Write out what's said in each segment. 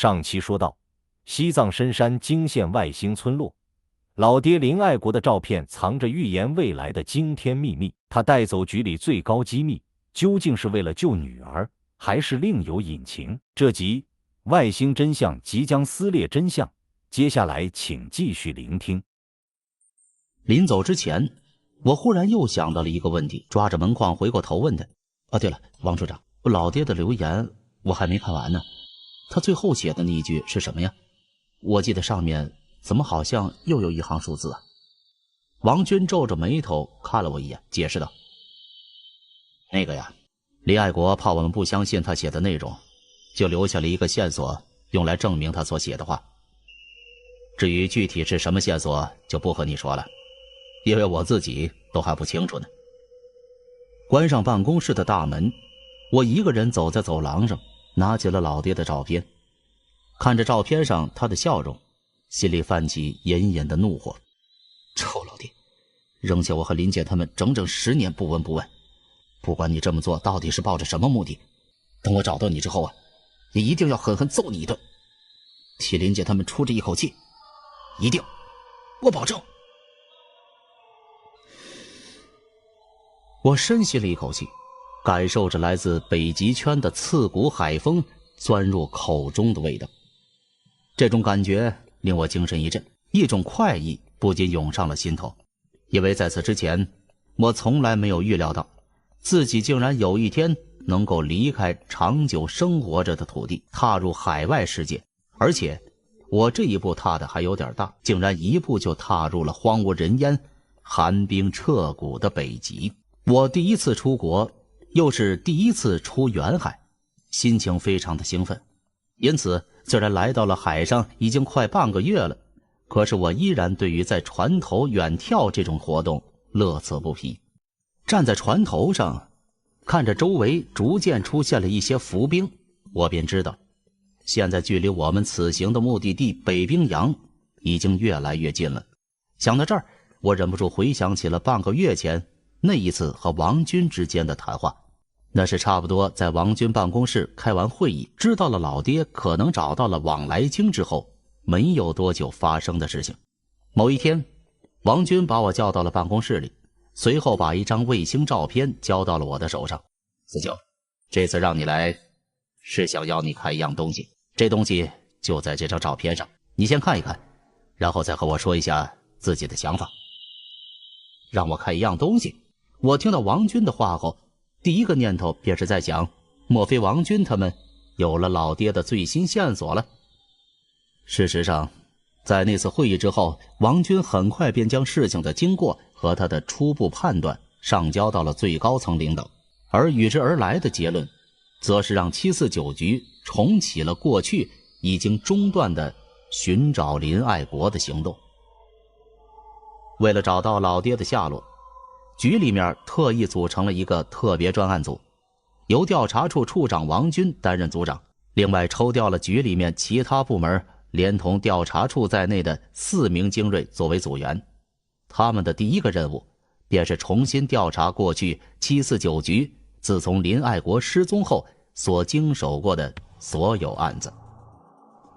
上期说到，西藏深山惊现外星村落，老爹林爱国的照片藏着预言未来的惊天秘密。他带走局里最高机密，究竟是为了救女儿，还是另有隐情？这集外星真相即将撕裂真相，接下来请继续聆听。临走之前，我忽然又想到了一个问题，抓着门框回过头问他：对了，王处长，老爹的留言我还没看完呢，他最后写的那一句是什么呀？我记得上面怎么好像又有一行数字啊？王军皱着眉头看了我一眼，解释道：那个呀，李爱国怕我们不相信他写的内容，就留下了一个线索，用来证明他所写的话。至于具体是什么线索，就不和你说了，因为我自己都还不清楚呢。关上办公室的大门，我一个人走在走廊上，拿起了老爹的照片，看着照片上他的笑容，心里泛起隐隐的怒火。臭老爹，扔下我和林姐他们整整10年不闻不问，不管你这么做到底是抱着什么目的，等我找到你之后啊，也一定要狠狠揍你一顿，替林姐他们出这一口气，一定，我保证。我深吸了一口气，感受着来自北极圈的刺骨海风钻入口中的味道。这种感觉令我精神一振，一种快意不禁涌上了心头。因为在此之前，我从来没有预料到自己竟然有一天能够离开长久生活着的土地，踏入海外世界。而且我这一步踏得还有点大，竟然一步就踏入了荒无人烟、寒冰彻骨的北极。我第一次出国，又是第一次出远海，心情非常的兴奋。因此虽然来到了海上已经快半个月了，可是我依然对于在船头远眺这种活动乐此不疲。站在船头上，看着周围逐渐出现了一些浮冰，我便知道现在距离我们此行的目的地北冰洋已经越来越近了。想到这儿，我忍不住回想起了半个月前那一次和王军之间的谈话。那是差不多在王军办公室开完会议，知道了老爹可能找到了往来经之后没有多久发生的事情。某一天，王军把我叫到了办公室里，随后把一张卫星照片交到了我的手上。四舅，这次让你来是想要你看一样东西，这东西就在这张照片上，你先看一看，然后再和我说一下自己的想法。让我看一样东西？我听到王军的话后，第一个念头便是在想，莫非王军他们有了老爹的最新线索了？事实上，在那次会议之后，王军很快便将事情的经过和他的初步判断上交到了最高层领导，而与之而来的结论则是让749局重启了过去已经中断的寻找林爱国的行动。为了找到老爹的下落，局里面特意组成了一个特别专案组，由调查处处长王军担任组长，另外抽调了局里面其他部门连同调查处在内的4名精锐作为组员。他们的第一个任务便是重新调查过去749局自从林爱国失踪后所经手过的所有案子。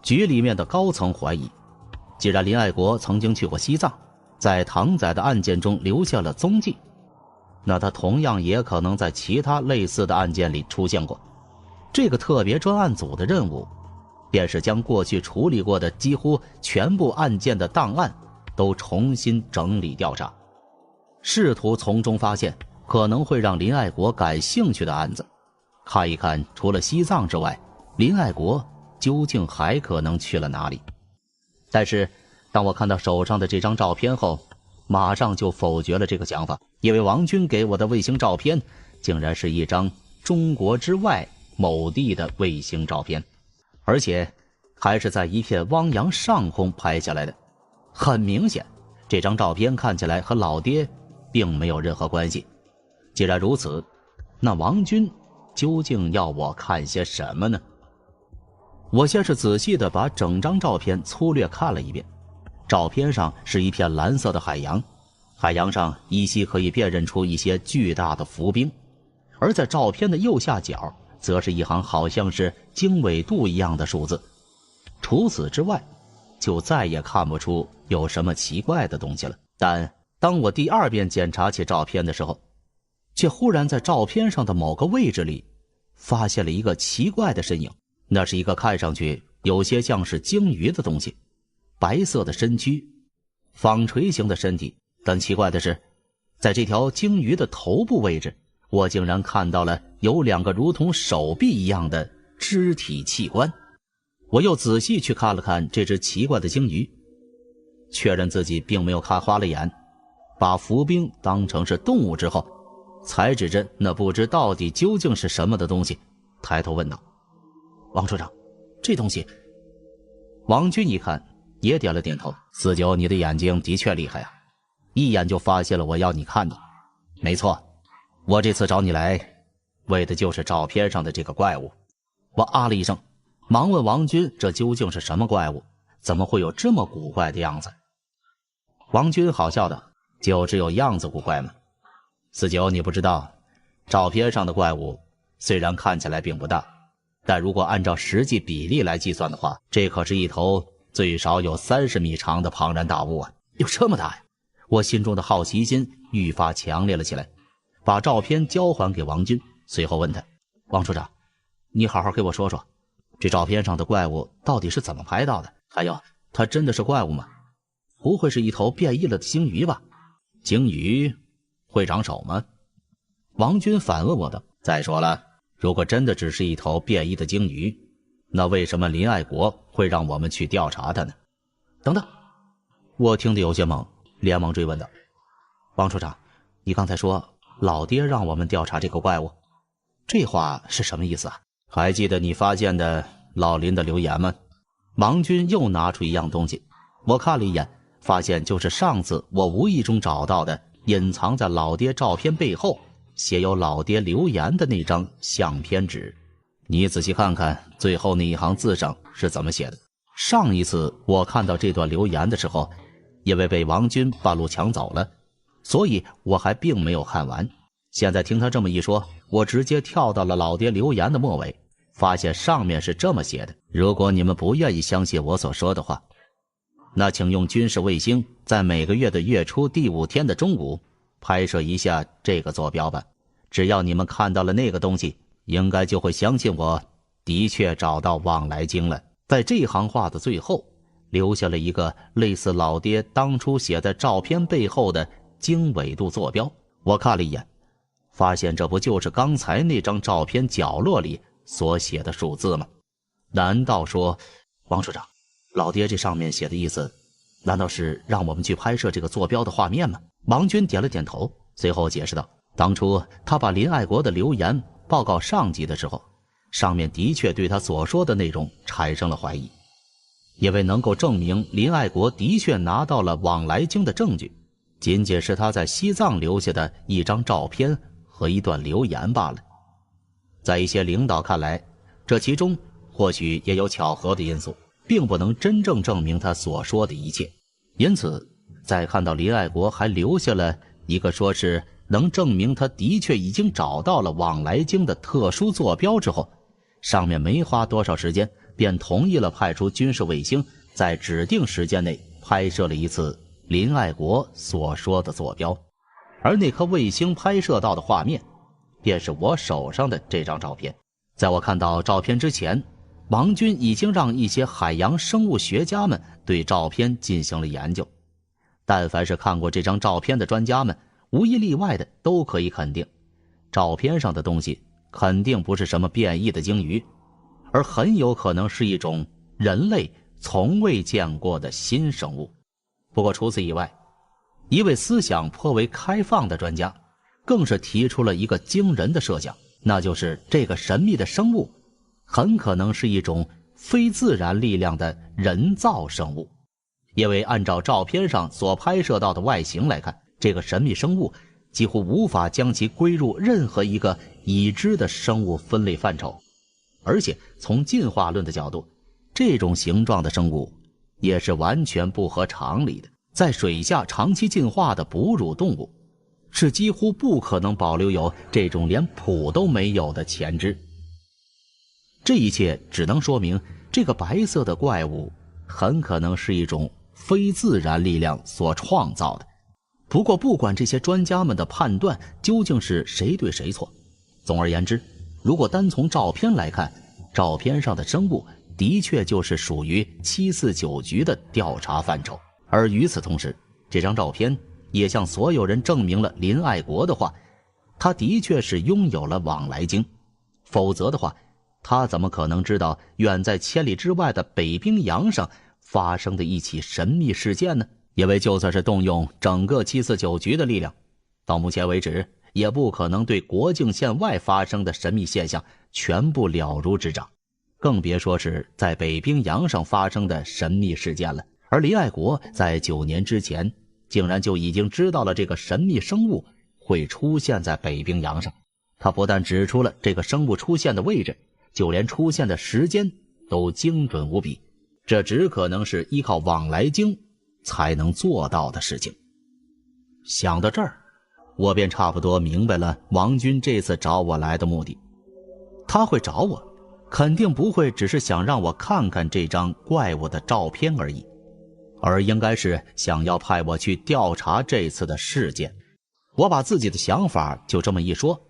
局里面的高层怀疑，既然林爱国曾经去过西藏，在唐仔的案件中留下了踪迹，那他同样也可能在其他类似的案件里出现过。这个特别专案组的任务便是将过去处理过的几乎全部案件的档案都重新整理调查，试图从中发现可能会让林爱国感兴趣的案子，看一看除了西藏之外，林爱国究竟还可能去了哪里。但是当我看到手上的这张照片后，马上就否决了这个想法，因为王军给我的卫星照片竟然是一张中国之外某地的卫星照片，而且还是在一片汪洋上空拍下来的。很明显，这张照片看起来和老爹并没有任何关系。既然如此，那王军究竟要我看些什么呢？我先是仔细地把整张照片粗略看了一遍。照片上是一片蓝色的海洋，海洋上依稀可以辨认出一些巨大的浮冰，而在照片的右下角则是一行好像是经纬度一样的数字。除此之外，就再也看不出有什么奇怪的东西了。但当我第二遍检查起照片的时候，却忽然在照片上的某个位置里发现了一个奇怪的身影。那是一个看上去有些像是鲸鱼的东西，白色的身躯，纺锤形的身体。但奇怪的是，在这条鲸鱼的头部位置，我竟然看到了有2个如同手臂一样的肢体器官。我又仔细去看了看这只奇怪的鲸鱼，确认自己并没有看花了眼，把浮冰当成是动物之后，才指着那不知到底究竟是什么的东西，抬头问道：“王处长，这东西……”王军一看，也点了点头。49，你的眼睛的确厉害啊，一眼就发现了我要你看的。没错，我这次找你来，为的就是照片上的这个怪物。我啊了一声，忙问王军，这究竟是什么怪物？怎么会有这么古怪的样子？王军好笑的，就只有样子古怪吗？49，你不知道，照片上的怪物虽然看起来并不大，但如果按照实际比例来计算的话，这可是一头最少有30米长的庞然大物啊！有这么大呀？我心中的好奇心愈发强烈了起来，把照片交还给王军，随后问他：“王处长，你好好给我说说，这照片上的怪物到底是怎么拍到的？还有，它真的是怪物吗？不会是一头变异了的鲸鱼吧？鲸鱼会长手吗？”王军反问我道：“再说了，如果真的只是一头变异的鲸鱼，那为什么林爱国会让我们去调查它呢？”等等，我听得有些懵，连忙追问道：“王处长，你刚才说老爹让我们调查这个怪物，这话是什么意思啊？还记得你发现的老林的留言吗？”王军又拿出一样东西，我看了一眼，发现就是上次我无意中找到的隐藏在老爹照片背后写有老爹留言的那张相片纸。你仔细看看最后那一行字上是怎么写的。上一次我看到这段留言的时候，因为被王军半路抢走了，所以我还并没有看完。现在听他这么一说，我直接跳到了老爹留言的末尾，发现上面是这么写的：如果你们不愿意相信我所说的话，那请用军事卫星在每个月的月初第5天的中午拍摄一下这个坐标吧。只要你们看到了那个东西，应该就会相信我的确找到往来经了。在这行话的最后留下了一个类似老爹当初写在照片背后的经纬度坐标。我看了一眼，发现这不就是刚才那张照片角落里所写的数字吗？难道说，王处长，老爹这上面写的意思，难道是让我们去拍摄这个坐标的画面吗？王军点了点头，随后解释道：当初他把林爱国的留言报告上级的时候，上面的确对他所说的内容产生了怀疑，因为能够证明林爱国的确拿到了往来经的证据，仅仅是他在西藏留下的一张照片和一段留言罢了。在一些领导看来，这其中或许也有巧合的因素，并不能真正证明他所说的一切。因此在看到林爱国还留下了一个说是能证明他的确已经找到了往来经的特殊坐标之后，上面没花多少时间便同意了派出军事卫星在指定时间内拍摄了一次林爱国所说的坐标。而那颗卫星拍摄到的画面便是我手上的这张照片。在我看到照片之前，王军已经让一些海洋生物学家们对照片进行了研究。但凡是看过这张照片的专家们，无一例外的都可以肯定，照片上的东西肯定不是什么变异的鲸鱼，而很有可能是一种人类从未见过的新生物。不过除此以外，一位思想颇为开放的专家更是提出了一个惊人的设想，那就是这个神秘的生物很可能是一种非自然力量的人造生物。因为按照照片上所拍摄到的外形来看，这个神秘生物几乎无法将其归入任何一个已知的生物分类范畴，而且从进化论的角度，这种形状的生物也是完全不合常理的。在水下长期进化的哺乳动物是几乎不可能保留有这种连蹼都没有的前肢。这一切只能说明这个白色的怪物很可能是一种非自然力量所创造的。不过不管这些专家们的判断究竟是谁对谁错，总而言之，如果单从照片来看，照片上的生物的确就是属于749局的调查范畴。而与此同时，这张照片也向所有人证明了林爱国的话，他的确是拥有了往来经，否则的话，他怎么可能知道远在千里之外的北冰洋上发生的一起神秘事件呢？因为就算是动用整个749局的力量，到目前为止也不可能对国境线外发生的神秘现象全部了如指掌，更别说是在北冰洋上发生的神秘事件了。而林爱国在9年之前竟然就已经知道了这个神秘生物会出现在北冰洋上，他不但指出了这个生物出现的位置，就连出现的时间都精准无比，这只可能是依靠往来经才能做到的事情。想到这儿，我便差不多明白了王军这次找我来的目的。他会找我，肯定不会只是想让我看看这张怪物的照片而已，而应该是想要派我去调查这次的事件。我把自己的想法就这么一说，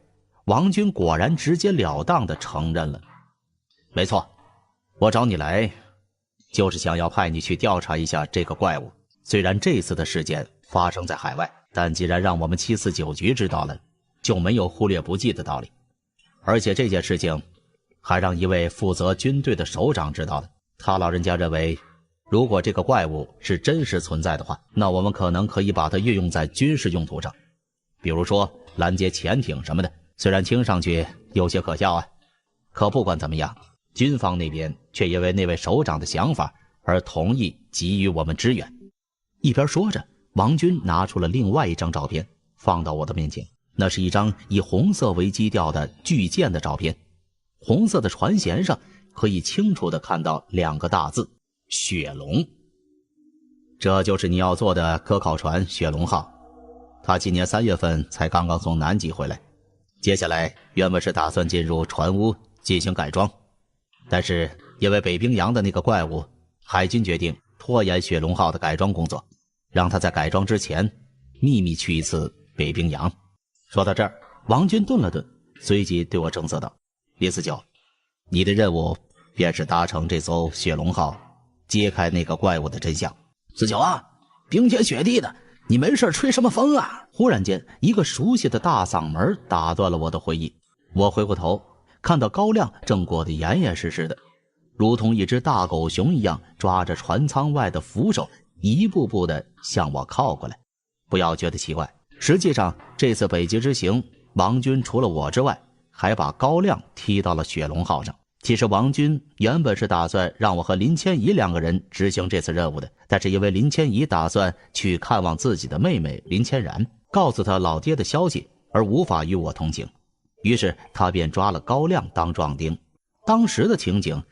王军果然直截了当地承认了。没错，我找你来就是想要派你去调查一下这个怪物。虽然这次的事件发生在海外，但既然让我们749局知道了，就没有忽略不计的道理。而且这件事情还让一位负责军队的首长知道了，他老人家认为，如果这个怪物是真实存在的话，那我们可能可以把它运用在军事用途上，比如说拦截潜艇什么的。虽然听上去有些可笑啊，可不管怎么样，军方那边却因为那位首长的想法而同意给予我们支援。一边说着，王军拿出了另外一张照片放到我的面前，那是一张以红色为基调的巨舰的照片，红色的船舷上可以清楚地看到2个大字：雪龙。这就是你要做的科考船雪龙号，他今年3月份才刚刚从南极回来，接下来原本是打算进入船坞进行改装，但是因为北冰洋的那个怪物，海军决定拖延雪龙号的改装工作，让他在改装之前秘密去一次北冰洋。说到这儿，王军顿了顿，随即对我正色道：林49，你的任务便是搭乘这艘雪龙号，揭开那个怪物的真相。49啊，冰天雪地的，你没事吹什么风啊？忽然间，一个熟悉的大嗓门打断了我的回忆。我回过头，看到高亮正过得严严实实的，如同一只大狗熊一样抓着船舱外的扶手，一步步地向我靠过来。不要觉得奇怪，实际上这次北极之行，王军除了我之外，还把高亮踢到了雪龙号上。其实王军原本是打算让我和林千怡2个人执行这次任务的，但是因为林千怡打算去看望自己的妹妹林千然，告诉他老爹的消息，而无法与我同行，于是他便抓了高亮当壮丁。当时的情景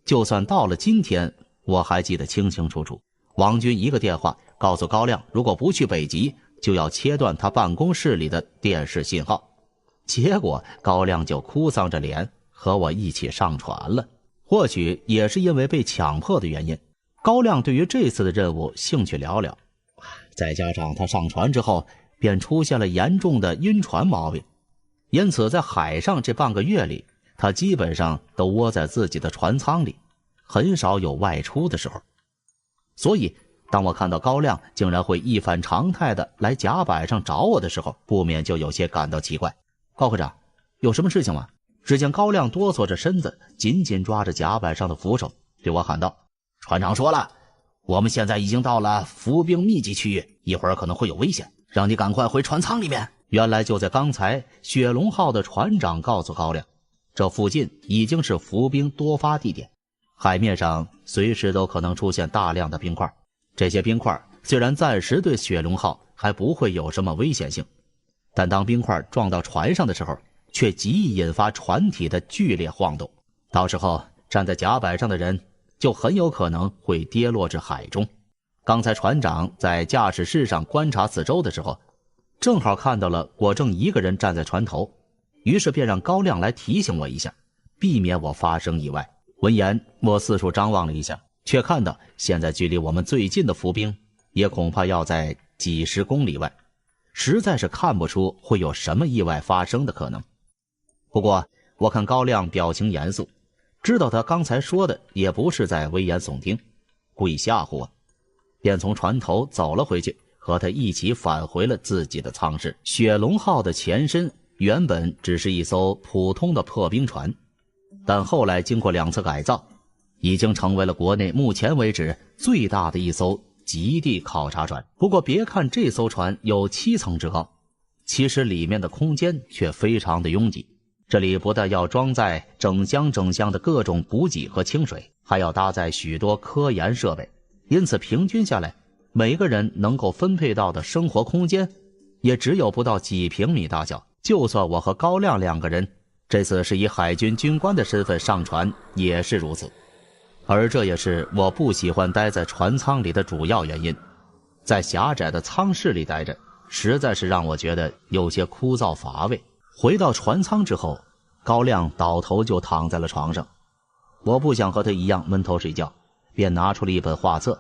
就算到了今天我还记得清清楚楚。王军一个电话告诉高亮，如果不去北极，就要切断他办公室里的电视信号。结果高亮就哭丧着脸和我一起上船了。或许也是因为被强迫的原因，高亮对于这次的任务兴趣寥寥，再加上他上船之后便出现了严重的晕船毛病，因此在海上这半个月里，他基本上都窝在自己的船舱里，很少有外出的时候。所以当我看到高亮竟然会一反常态的来甲板上找我的时候，不免就有些感到奇怪。高科长，有什么事情吗？只见高亮哆嗦着身子，紧紧抓着甲板上的扶手，对我喊道：船长说了，我们现在已经到了伏兵密集区域，一会儿可能会有危险，让你赶快回船舱里面。原来就在刚才，雪龙号的船长告诉高亮，这附近已经是伏兵多发地点，海面上随时都可能出现大量的冰块。这些冰块虽然暂时对雪龙号还不会有什么危险性，但当冰块撞到船上的时候，却极易引发船体的剧烈晃动，到时候站在甲板上的人就很有可能会跌落至海中。刚才船长在驾驶室上观察四周的时候，正好看到了我正一个人站在船头，于是便让高亮来提醒我一下，避免我发生意外。闻言，我四处张望了一下，却看到现在距离我们最近的浮冰也恐怕要在几十公里外，实在是看不出会有什么意外发生的可能。不过我看高亮表情严肃，知道他刚才说的也不是在危言耸听，故意吓唬我，便从船头走了回去，和他一起返回了自己的舱室。雪龙号的前身原本只是一艘普通的破冰船，但后来经过2次改造，已经成为了国内目前为止最大的一艘极地考察船。不过别看这艘船有7层之高，其实里面的空间却非常的拥挤。这里不但要装载整箱整箱的各种补给和清水，还要搭载许多科研设备，因此平均下来，每个人能够分配到的生活空间也只有不到几平米大小。就算我和高亮2个人这次是以海军军官的身份上船，也是如此。而这也是我不喜欢待在船舱里的主要原因，在狭窄的舱室里待着，实在是让我觉得有些枯燥乏味。回到船舱之后，高亮倒头就躺在了床上，我不想和他一样闷头睡觉，便拿出了一本画册。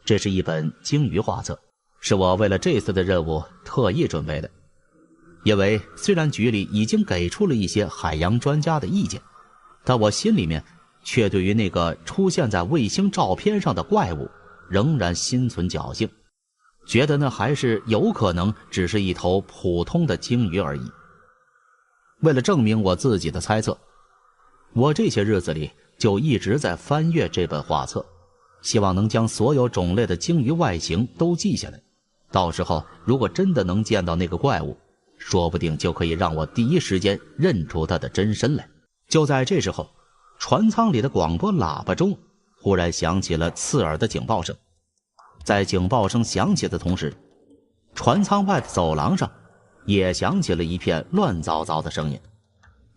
这是一本鲸鱼画册，是我为了这次的任务特意准备的。因为虽然局里已经给出了一些海洋专家的意见，但我心里面却对于那个出现在卫星照片上的怪物仍然心存侥幸，觉得那还是有可能只是一头普通的鲸鱼而已。为了证明我自己的猜测，我这些日子里就一直在翻阅这本画册，希望能将所有种类的鲸鱼外形都记下来，到时候如果真的能见到那个怪物，说不定就可以让我第一时间认出它的真身来。就在这时候，船舱里的广播喇叭中忽然响起了刺耳的警报声。在警报声响起的同时，船舱外的走廊上也响起了一片乱糟糟的声音，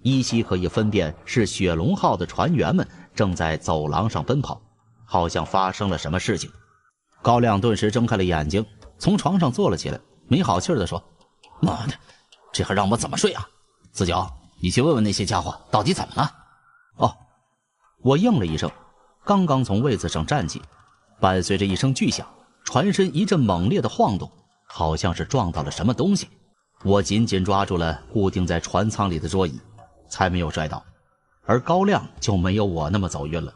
依稀可以分辨是雪龙号的船员们正在走廊上奔跑，好像发生了什么事情。高亮顿时睁开了眼睛，从床上坐了起来，没好气地说：“妈的，这还让我怎么睡啊？四九，你去问问那些家伙到底怎么了。”哦，我应了一声，刚刚从位子上站起，伴随着一声巨响，船身一阵猛烈的晃动，好像是撞到了什么东西。我紧紧抓住了固定在船舱里的桌椅，才没有摔倒，而高亮就没有我那么走运了，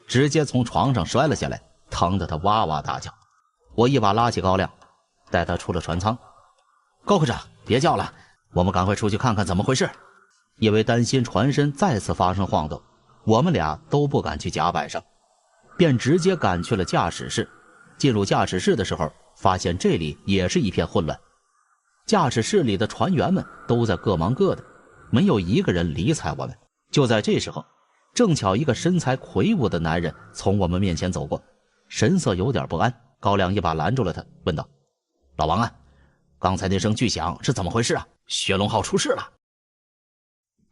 直接从床上摔了下来，疼得他哇哇大叫。我一把拉起高亮，带他出了船舱。高科长，别叫了，我们赶快出去看看怎么回事。因为担心船身再次发生晃动，我们俩都不敢去甲板上，便直接赶去了驾驶室。进入驾驶室的时候，发现这里也是一片混乱，驾驶室里的船员们都在各忙各的，没有一个人理睬我们。就在这时候，正巧一个身材魁梧的男人从我们面前走过，神色有点不安。高亮一把拦住了他，问道：“老王啊，刚才那声巨响是怎么回事啊？雪龙号出事了。”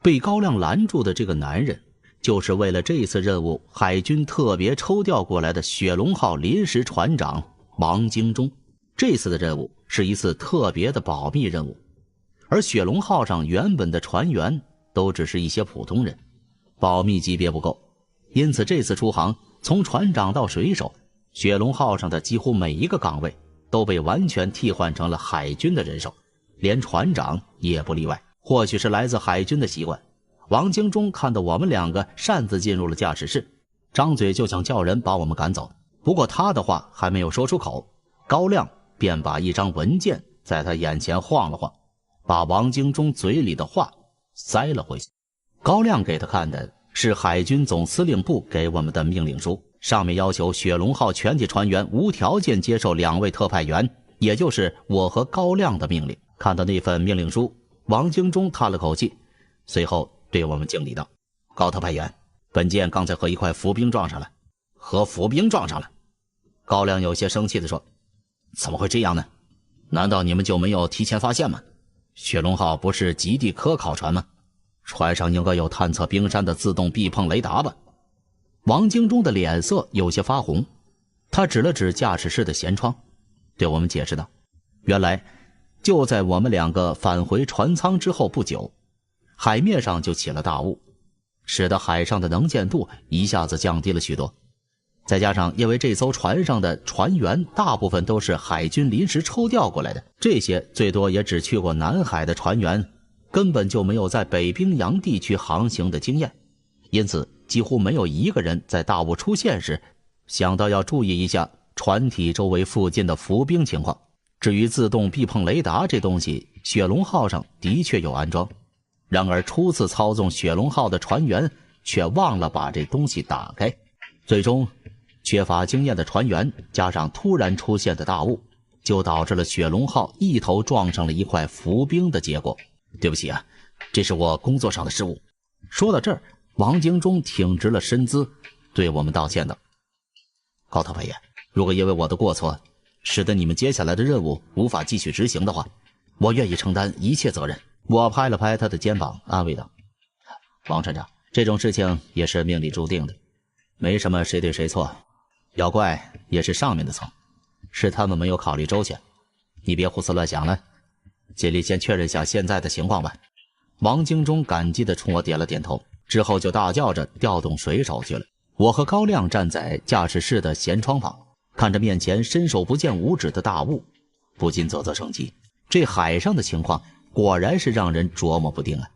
被高亮拦住的这个男人，就是为了这次任务海军特别抽调过来的雪龙号临时船长王京中。这次的任务是一次特别的保密任务，而雪龙号上原本的船员都只是一些普通人，保密级别不够，因此这次出航，从船长到水手，雪龙号上的几乎每一个岗位都被完全替换成了海军的人手，连船长也不例外。或许是来自海军的习惯，王京中看到我们2个擅自进入了驾驶室，张嘴就想叫人把我们赶走。不过他的话还没有说出口，高亮便把一张文件在他眼前晃了晃，把王京中嘴里的话塞了回去。高亮给他看的是海军总司令部给我们的命令书，上面要求雪龙号全体船员无条件接受2位特派员，也就是我和高亮的命令。看到那份命令书，王京中叹了口气，随后对我们敬礼道：“高特派员，本舰刚才和一块浮冰撞上了。”和浮冰撞上了？高亮有些生气地说：“怎么会这样呢？难道你们就没有提前发现吗？雪龙号不是极地科考船吗？船上应该有探测冰山的自动避碰雷达吧？”王京中的脸色有些发红，他指了指驾驶室的舷窗，对我们解释道：“原来就在我们2个返回船舱之后不久，海面上就起了大雾，使得海上的能见度一下子降低了许多。再加上因为这艘船上的船员大部分都是海军临时抽调过来的，这些最多也只去过南海的船员根本就没有在北冰洋地区航行的经验，因此几乎没有一个人在大雾出现时想到要注意一下船体周围附近的浮冰情况。至于自动避碰雷达这东西，雪龙号上的确有安装，然而初次操纵雪龙号的船员却忘了把这东西打开，最终缺乏经验的船员加上突然出现的大雾，就导致了雪龙号一头撞上了一块浮冰的结果。对不起啊，这是我工作上的失误。说到这儿，王京忠挺直了身姿，对我们道歉道：高特派员，如果因为我的过错使得你们接下来的任务无法继续执行的话，我愿意承担一切责任。我拍了拍他的肩膀，安慰道：王船长，这种事情也是命里注定的，没什么谁对谁错，要怪也是上面的错，是他们没有考虑周全，你别胡思乱想了，尽力先确认下现在的情况吧。王京忠感激地冲我点了点头，之后就大叫着调动水手去了。我和高亮站在驾驶室的舷窗旁，看着面前伸手不见五指的大雾，不禁啧啧称奇。这海上的情况果然是让人琢磨不定啊！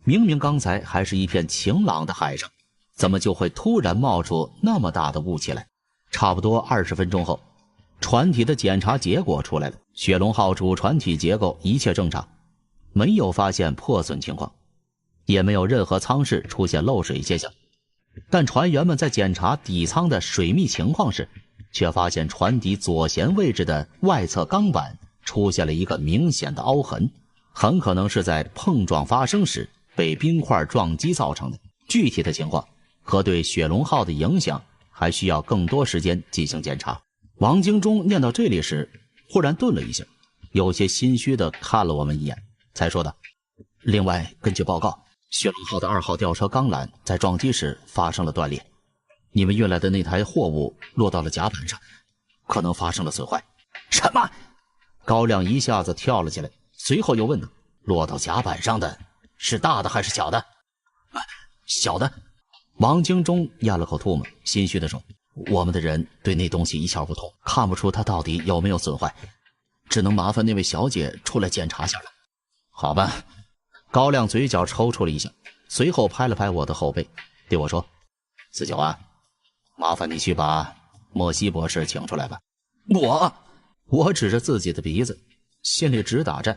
明明刚才还是一片晴朗的海上，怎么就会突然冒出那么大的雾气来？差不多20分钟后，船体的检查结果出来了。雪龙号主船体结构一切正常，没有发现破损情况，也没有任何舱室出现漏水现象。但船员们在检查底舱的水密情况时，却发现船底左舷位置的外侧钢板出现了一个明显的凹痕，很可能是在碰撞发生时被冰块撞击造成的。具体的情况和对雪龙号的影响还需要更多时间进行检查。王京忠念到这里时忽然顿了一下，有些心虚地看了我们一眼，才说道：另外根据报告，雪龙号的2号吊车钢缆在撞击时发生了断裂，你们运来的那台货物落到了甲板上，可能发生了损坏。什么？高亮一下子跳了起来，随后又问道：落到甲板上的是大的还是小的？小的。王京忠咽了口唾沫，心虚地说：我们的人对那东西一窍不通，看不出它到底有没有损坏，只能麻烦那位小姐出来检查下了。好吧。高亮嘴角抽搐了一下，随后拍了拍我的后背，对我说：四九啊，麻烦你去把莫西博士请出来吧。我指着自己的鼻子，心里直打颤。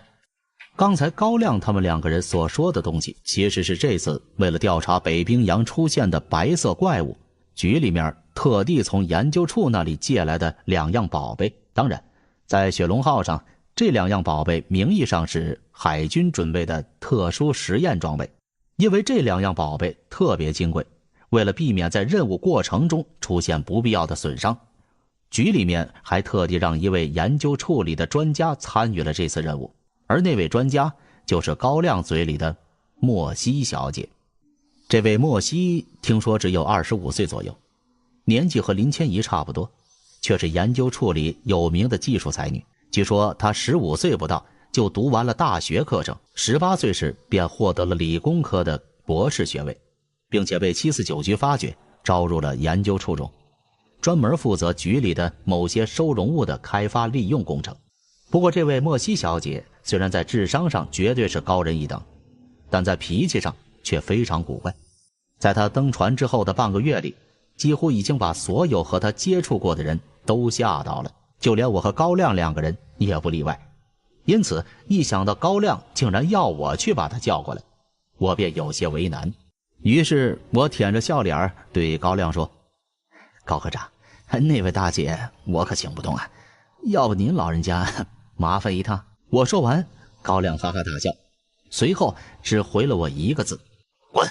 刚才高亮他们2个人所说的东西，其实是这次为了调查北冰洋出现的白色怪物，局里面特地从研究处那里借来的2样宝贝。当然，在雪龙号上，这2样宝贝名义上是海军准备的特殊实验装备，因为这2样宝贝特别金贵，为了避免在任务过程中出现不必要的损伤，局里面还特地让一位研究处里的专家参与了这次任务，而那位专家就是高亮嘴里的莫西小姐。这位莫西听说只有25岁左右，年纪和林千怡差不多，却是研究处里有名的技术才女。据说她15岁不到就读完了大学课程，18岁时便获得了理工科的博士学位，并且被749局发掘，招入了研究处中，专门负责局里的某些收容物的开发利用工程。不过这位莫西小姐虽然在智商上绝对是高人一等，但在脾气上却非常古怪。在她登船之后的半个月里，几乎已经把所有和她接触过的人都吓到了，就连我和高亮2个人也不例外。因此一想到高亮竟然要我去把她叫过来，我便有些为难。于是我舔着笑脸对高亮说：高科长，那位大姐我可请不动啊，要不您老人家麻烦一趟。我说完，高亮哈哈大笑，随后只回了我一个字：滚。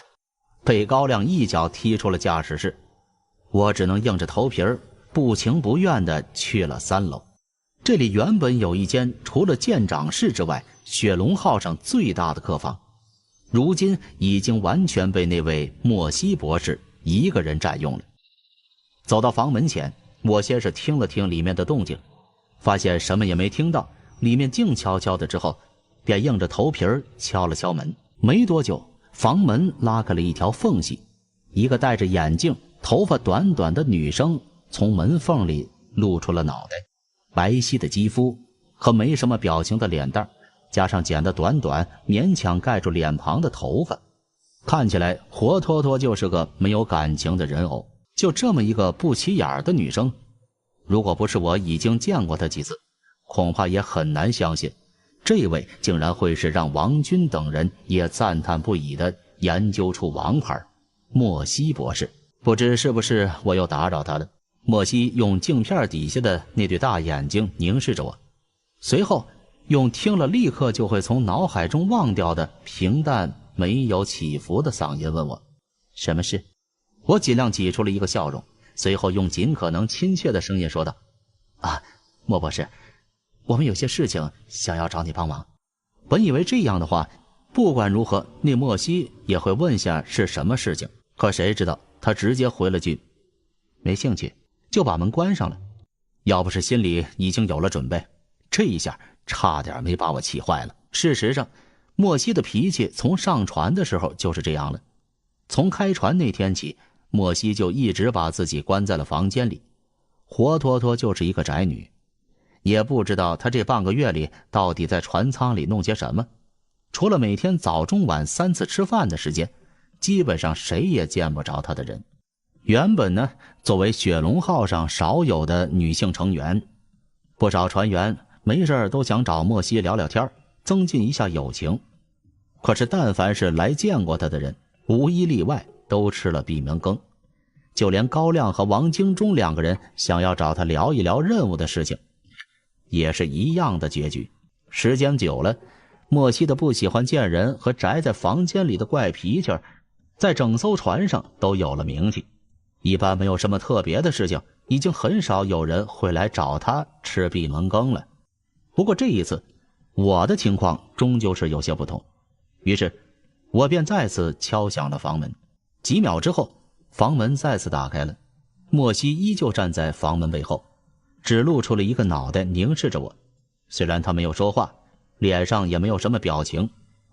被高亮一脚踢出了驾驶室，我只能硬着头皮不情不愿地去了3楼。这里原本有一间除了舰长室之外雪龙号上最大的客房，如今已经完全被那位莫西博士一个人占用了。走到房门前，我先是听了听里面的动静，发现什么也没听到，里面静悄悄的，之后便硬着头皮敲了敲门。没多久，房门拉开了一条缝隙，一个戴着眼镜、头发短短的女生从门缝里露出了脑袋，白皙的肌肤和没什么表情的脸蛋，加上剪得短短勉强盖住脸庞的头发，看起来活脱脱就是个没有感情的人偶。就这么一个不起眼的女生，如果不是我已经见过她几次，恐怕也很难相信这位竟然会是让王军等人也赞叹不已的研究出王牌莫西博士。不知是不是我又打扰他了？莫西用镜片底下的那对大眼睛凝视着我，随后用听了立刻就会从脑海中忘掉的平淡没有起伏的嗓音问我：什么事？我尽量挤出了一个笑容，随后用尽可能亲切的声音说道：莫博士，我们有些事情想要找你帮忙。本以为这样的话，不管如何那莫西也会问下是什么事情，可谁知道他直接回了句没兴趣，就把门关上了。要不是心里已经有了准备，这一下差点没把我气坏了。事实上，莫西的脾气从上船的时候就是这样了。从开船那天起，莫西就一直把自己关在了房间里，活脱脱就是一个宅女。也不知道她这半个月里到底在船舱里弄些什么，除了每天早中晚3次吃饭的时间，基本上谁也见不着她的人。原本呢，作为雪龙号上少有的女性成员，不少船员没事都想找莫西聊聊天，增进一下友情。可是但凡是来见过她的人，无一例外都吃了闭门羹。就连高亮和王京忠2个人想要找他聊一聊任务的事情，也是一样的结局。时间久了，莫西的不喜欢见人和宅在房间里的怪脾气在整艘船上都有了名气。一般没有什么特别的事情，已经很少有人会来找他吃闭门羹了。不过这一次，我的情况终究是有些不同，于是我便再次敲响了房门。几秒之后，房门再次打开了，莫西依旧站在房门背后，只露出了一个脑袋凝视着我。虽然他没有说话，脸上也没有什么表情，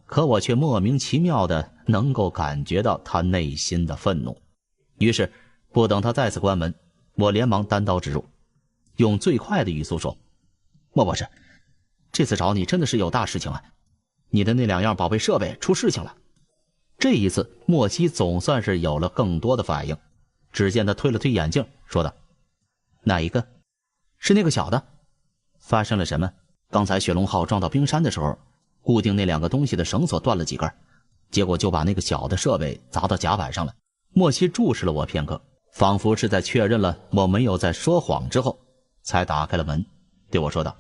可我却莫名其妙的能够感觉到他内心的愤怒。于是不等他再次关门，我连忙单刀直入，用最快的语速说：莫博士，这次找你真的是有大事情啊，你的那2样宝贝设备出事情了。这一次莫西总算是有了更多的反应，只见他推了推眼镜说道：哪一个？是那个小的。发生了什么？刚才雪龙号撞到冰山的时候，固定那2个东西的绳索断了几根，结果就把那个小的设备砸到甲板上了。莫西注视了我片刻，仿佛是在确认了我没有在说谎之后，才打开了门，对我说道：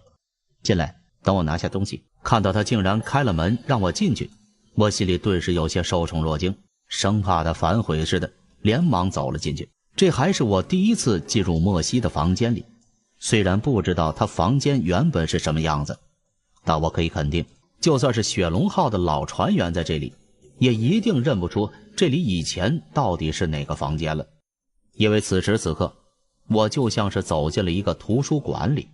进来，等我拿下东西。看到他竟然开了门让我进去，我心里顿时有些受宠若惊，生怕他反悔似的，连忙走了进去。这还是我第一次进入莫西的房间里，虽然不知道他房间原本是什么样子，但我可以肯定，就算是雪龙号的老船员在这里，也一定认不出这里以前到底是哪个房间了。因为此时此刻，我就像是走进了一个图书馆里，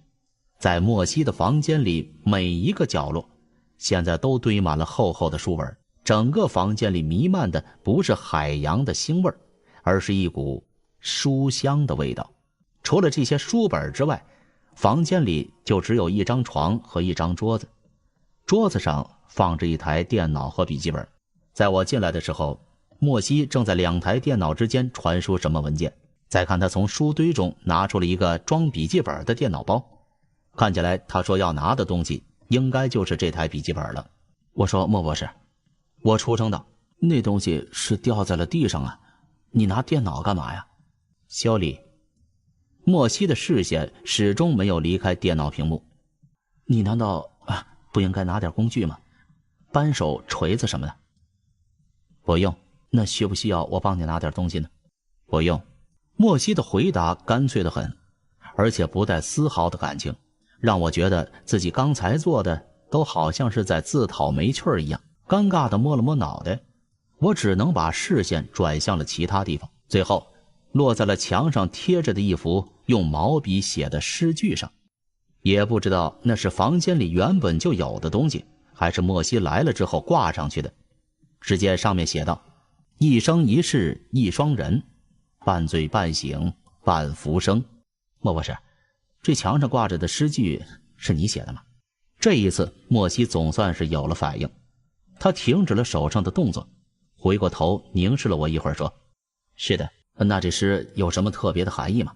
在莫西的房间里每一个角落现在都堆满了厚厚的书本，整个房间里弥漫的不是海洋的腥味，而是一股书香的味道。除了这些书本之外，房间里就只有一张床和一张桌子，桌子上放着一台电脑和笔记本。在我进来的时候，莫西正在2台电脑之间传输什么文件，再看他从书堆中拿出了一个装笔记本的电脑包，看起来他说要拿的东西应该就是这台笔记本了。我说：莫博士，我出声道，那东西是掉在了地上啊，你拿电脑干嘛呀？修理。莫西的视线始终没有离开电脑屏幕。你难道不应该拿点工具吗？扳手、锤子什么的。不用。那需不需要我帮你拿点东西呢？不用。莫西的回答干脆得很，而且不带丝毫的感情，让我觉得自己刚才做的都好像是在自讨没趣一样。尴尬地摸了摸脑袋，我只能把视线转向了其他地方，最后落在了墙上贴着的一幅用毛笔写的诗句上。也不知道那是房间里原本就有的东西，还是莫西来了之后挂上去的。只见上面写道：一生一世一双人，半醉半醒半浮生。莫博士，这墙上挂着的诗句是你写的吗？这一次莫西总算是有了反应，他停止了手上的动作，回过头凝视了我一会儿，说：是的。那这诗有什么特别的含义吗？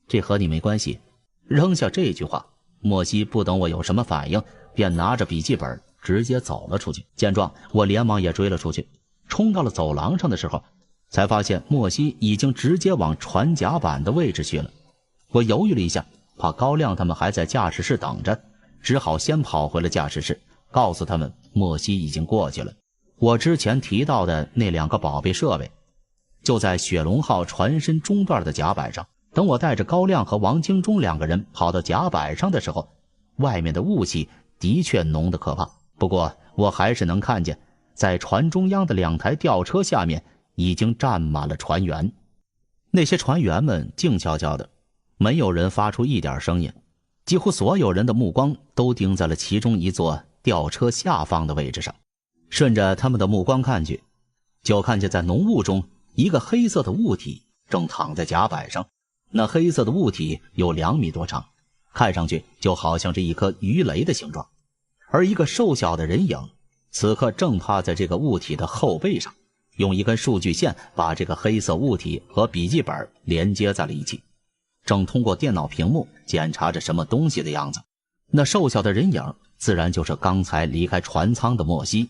这和你没关系。扔下这句话，莫西不等我有什么反应，便拿着笔记本直接走了出去。见状，我连忙也追了出去。冲到了走廊上的时候，才发现莫西已经直接往船甲板的位置去了。我犹豫了一下，怕高亮他们还在驾驶室等着，只好先跑回了驾驶室，告诉他们莫西已经过去了。我之前提到的那2个宝贝设备就在雪龙号船身中段的甲板上。等我带着高亮和王京忠2个人跑到甲板上的时候，外面的雾气的确浓得可怕。不过我还是能看见，在船中央的2台吊车下面已经站满了船员。那些船员们静悄悄的，没有人发出一点声音，几乎所有人的目光都盯在了其中一座吊车下方的位置上。顺着他们的目光看去，就看见在浓雾中一个黑色的物体正躺在甲板上。那黑色的物体有2米多长，看上去就好像是一颗鱼雷的形状。而一个瘦小的人影此刻正趴在这个物体的后背上，用一根数据线把这个黑色物体和笔记本连接在了一起，正通过电脑屏幕检查着什么东西的样子。那瘦小的人影自然就是刚才离开船舱的莫西，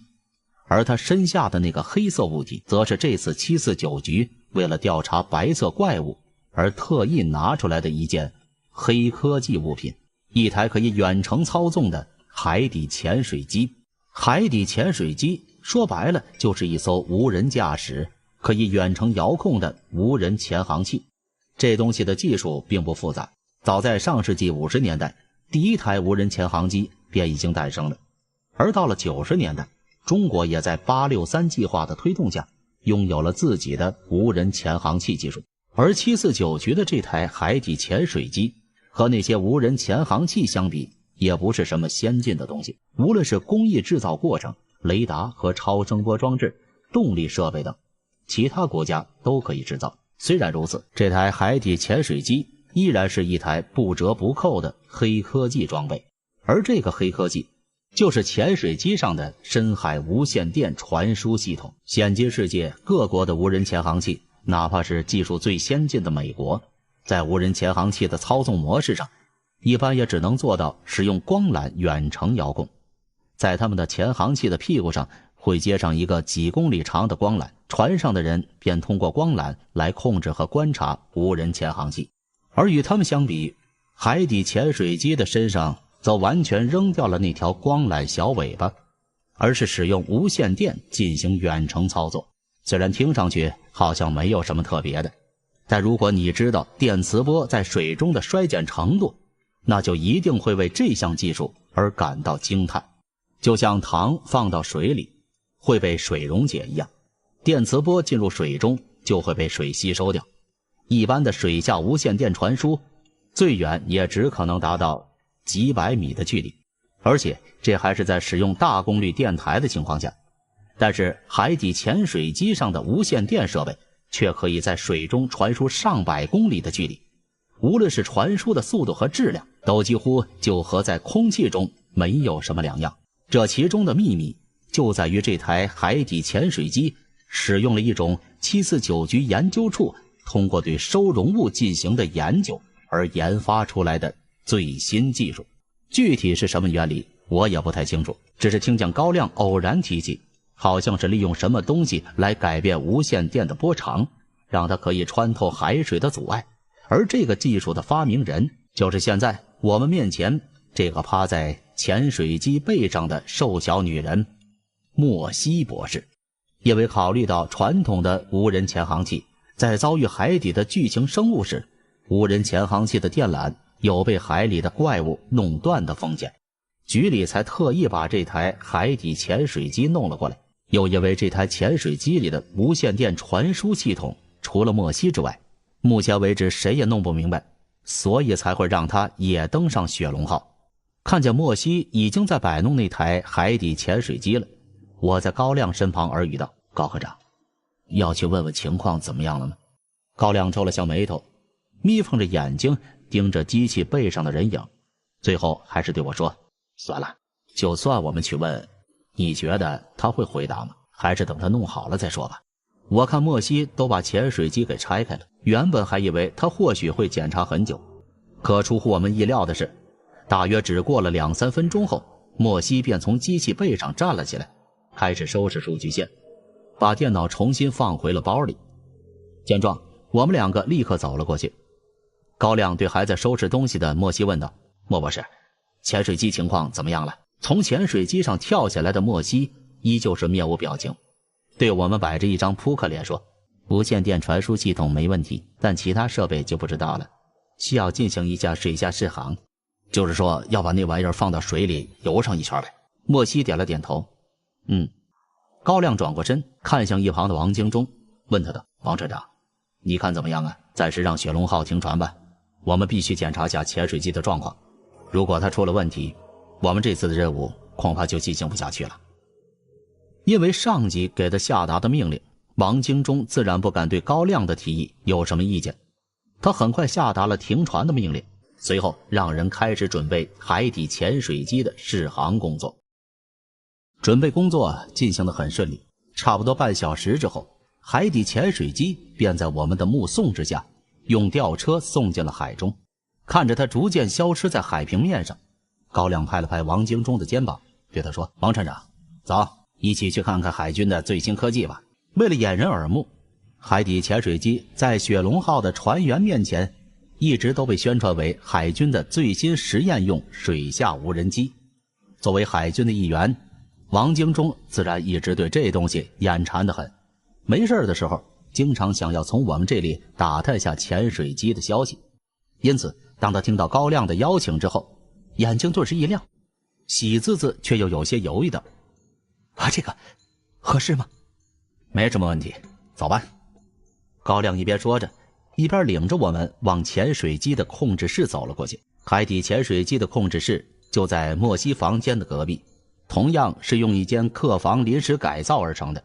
而他身下的那个黑色物体则是这次749局为了调查白色怪物而特意拿出来的一件黑科技物品，一台可以远程操纵的海底潜水机。海底潜水机说白了就是一艘无人驾驶、可以远程遥控的无人潜航器。这东西的技术并不复杂，早在上世纪50年代，第1台无人潜航机便已经诞生了。而到了90年代，中国也在863计划的推动下，拥有了自己的无人潜航器技术。而749局的这台海底潜水机和那些无人潜航器相比，也不是什么先进的东西。无论是工艺制造过程、雷达和超声波装置、动力设备等，其他国家都可以制造。虽然如此，这台海底潜水机依然是一台不折不扣的黑科技装备。而这个黑科技就是潜水机上的深海无线电传输系统。现今世界各国的无人潜航器，哪怕是技术最先进的美国，在无人潜航器的操纵模式上，一般也只能做到使用光缆远程遥控。在他们的潜航器的屁股上会接上一个几公里长的光缆，船上的人便通过光缆来控制和观察无人潜航器。而与他们相比，海底潜水机的身上则完全扔掉了那条光缆小尾巴，而是使用无线电进行远程操作。虽然听上去好像没有什么特别的，但如果你知道电磁波在水中的衰减程度，那就一定会为这项技术而感到惊叹。就像糖放到水里会被水溶解一样，电磁波进入水中就会被水吸收掉。一般的水下无线电传输最远也只可能达到几百米的距离，而且这还是在使用大功率电台的情况下。但是海底潜水机上的无线电设备却可以在水中传输上百公里的距离，无论是传输的速度和质量，都几乎就和在空气中没有什么两样。这其中的秘密就在于这台海底潜水机使用了一种749局研究处通过对收容物进行的研究而研发出来的最新技术。具体是什么原理我也不太清楚，只是听见高亮偶然提起，好像是利用什么东西来改变无线电的波长，让它可以穿透海水的阻碍。而这个技术的发明人就是现在我们面前这个趴在潜水机背上的瘦小女人莫西博士。因为考虑到传统的无人潜航器在遭遇海底的巨型生物时，无人潜航器的电缆有被海里的怪物弄断的风险，局里才特意把这台海底潜水机弄了过来。又因为这台潜水机里的无线电传输系统除了莫西之外，目前为止谁也弄不明白，所以才会让他也登上雪龙号。看见莫西已经在摆弄那台海底潜水机了，我在高亮身旁耳语道：高科长，要去问问情况怎么样了吗？高亮皱了下眉头，眯缝着眼睛盯着机器背上的人影，最后还是对我说，算了，就算我们去问，你觉得他会回答吗？还是等他弄好了再说吧。我看莫西都把潜水机给拆开了，原本还以为他或许会检查很久，可出乎我们意料的是，大约只过了2-3分钟后，莫西便从机器背上站了起来，开始收拾数据线，把电脑重新放回了包里。见状，我们2个立刻走了过去。高亮对还在收拾东西的莫西问道，莫博士，潜水机情况怎么样了？从潜水机上跳下来的莫西依旧是面无表情，对我们摆着一张扑克脸说，无线电传输系统没问题，但其他设备就不知道了，需要进行一下水下试航，就是说要把那玩意儿放到水里游上一圈呗。莫西点了点头，高亮转过身看向一旁的王京中，问他道，王船长，你看怎么样啊？暂时让雪龙号停船吧，我们必须检查下潜水机的状况，如果它出了问题，我们这次的任务恐怕就进行不下去了。因为上级给他下达的命令，王京中自然不敢对高亮的提议有什么意见。他很快下达了停船的命令，随后让人开始准备海底潜水机的试航工作。准备工作进行得很顺利，差不多半小时之后，海底潜水机便在我们的目送之下，用吊车送进了海中。看着它逐渐消失在海平面上，高亮拍了拍王京中的肩膀，对他说，王船长，走，一起去看看海军的最新科技吧。为了掩人耳目，海底潜水机在雪龙号的船员面前一直都被宣传为海军的最新实验用水下无人机。作为海军的一员，王京中自然一直对这东西眼馋得很，没事的时候经常想要从我们这里打探下潜水机的消息。因此当他听到高亮的邀请之后，眼睛顿时一亮，喜滋滋却又有些犹豫的，这个合适吗？没什么问题，走吧。高亮一边说着，一边领着我们往潜水机的控制室走了过去。海底潜水机的控制室就在莫西房间的隔壁，同样是用一间客房临时改造而成的，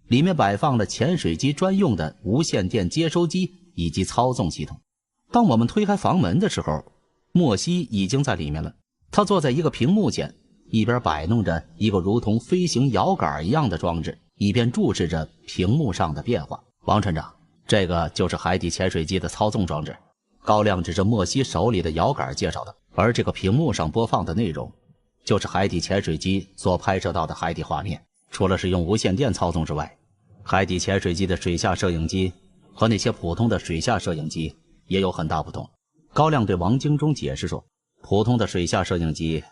里面摆放了潜水机专用的无线电接收机以及操纵系统。当我们推开房门的时候，莫西已经在里面了。他坐在一个屏幕前，一边摆弄着一个如同飞行摇杆一样的装置，一边注视着屏幕上的变化。王船长，这个就是海底潜水机的操纵装置。高亮指着莫西手里的摇杆介绍道，而这个屏幕上播放的内容就是海底潜水机所拍摄到的海底画面。除了是用无线电操纵之外，海底潜水机的水下摄影机和那些普通的水下摄影机也有很大不同。高亮对王京中解释说，普通的水下摄影机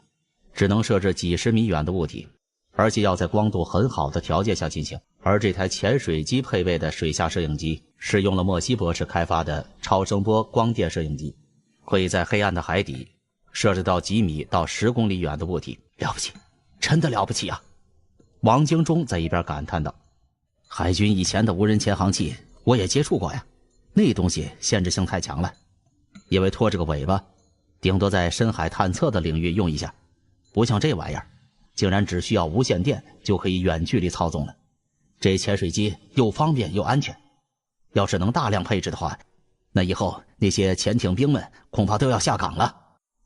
只能摄制几十米远的物体，而且要在光度很好的条件下进行，而这台潜水机配备的水下摄影机使用了莫西博士开发的超声波光电摄影机，可以在黑暗的海底摄制到几米到10公里远的物体。了不起，真的了不起啊！王京中在一边感叹道，海军以前的无人潜航器我也接触过呀，那东西限制性太强了，因为拖着个尾巴顶多在深海探测的领域用一下，不像这玩意儿竟然只需要无线电就可以远距离操纵了。这潜水机又方便又安全，要是能大量配置的话，那以后那些潜艇兵们恐怕都要下岗了。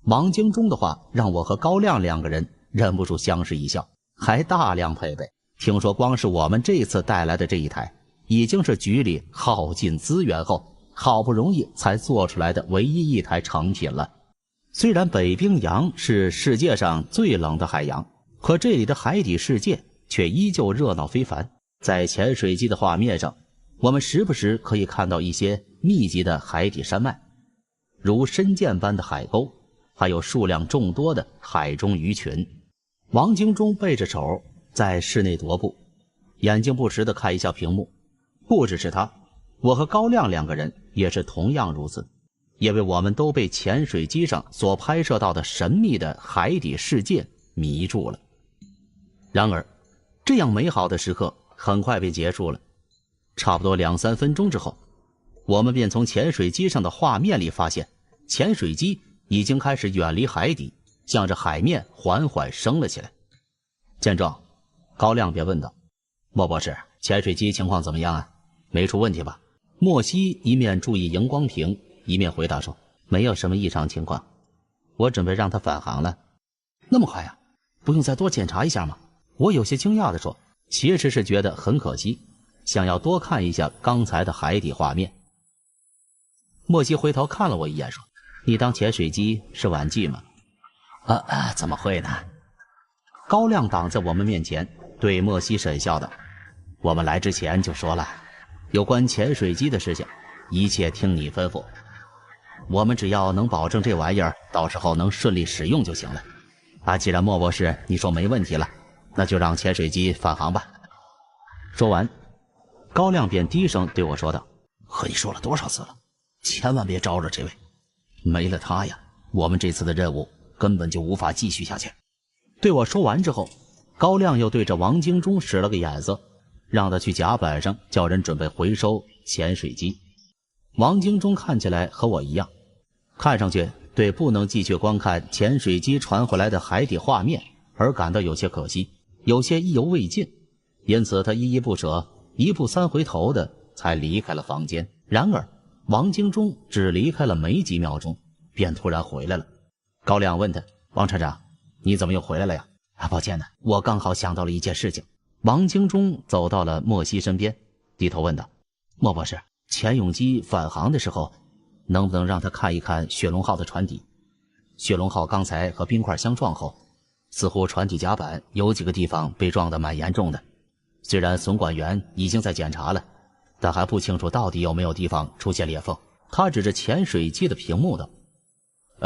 王京中的话让我和高亮2个人忍不住相视一笑。还大量配备，听说光是我们这次带来的这一台已经是局里耗尽资源后好不容易才做出来的唯一一台成品了。虽然北冰洋是世界上最冷的海洋，可这里的海底世界却依旧热闹非凡。在潜水机的画面上，我们时不时可以看到一些密集的海底山脉，如深涧般的海沟，还有数量众多的海中鱼群。王京中背着手在室内踱步，眼睛不时地看一下屏幕。不只是他，我和高亮2个人也是同样如此，因为我们都被潜水机上所拍摄到的神秘的海底世界迷住了。然而这样美好的时刻很快便结束了，差不多2-3分钟之后，我们便从潜水机上的画面里发现，潜水机已经开始远离海底，向着海面缓缓升了起来。见状，高亮便问道，莫博士，潜水机情况怎么样啊？没出问题吧？莫西一面注意荧光屏，一面回答说：没有什么异常情况，我准备让它返航了。那么快啊？不用再多检查一下吗？我有些惊讶地说，其实是觉得很可惜，想要多看一下刚才的海底画面。莫西回头看了我一眼说：你当潜水机是玩具吗？怎么会呢？高亮挡在我们面前，对莫西沈笑道：我们来之前就说了，有关潜水机的事情一切听你吩咐，我们只要能保证这玩意儿到时候能顺利使用就行了。既然莫博士你说没问题了，那就让潜水机返航吧。说完，高亮便低声对我说道：和你说了多少次了，千万别招惹这位，没了他呀，我们这次的任务根本就无法继续下去。对我说完之后，高亮又对着王京中使了个眼色，让他去甲板上叫人准备回收潜水机。王京中看起来和我一样，看上去对不能继续观看潜水机传回来的海底画面而感到有些可惜，有些意犹未尽，因此他依依不舍，一步三回头的才离开了房间。然而王京中只离开了没几秒钟，便突然回来了。高亮问他：王船长，你怎么又回来了呀？抱歉呢，我刚好想到了一件事情。王京中走到了莫西身边，低头问道：莫博士，潜泳机返航的时候能不能让他看一看雪龙号的船底？雪龙号刚才和冰块相撞后，似乎船底甲板有几个地方被撞得蛮严重的，虽然总管员已经在检查了，但还不清楚到底有没有地方出现裂缝。他指着潜水机的屏幕道：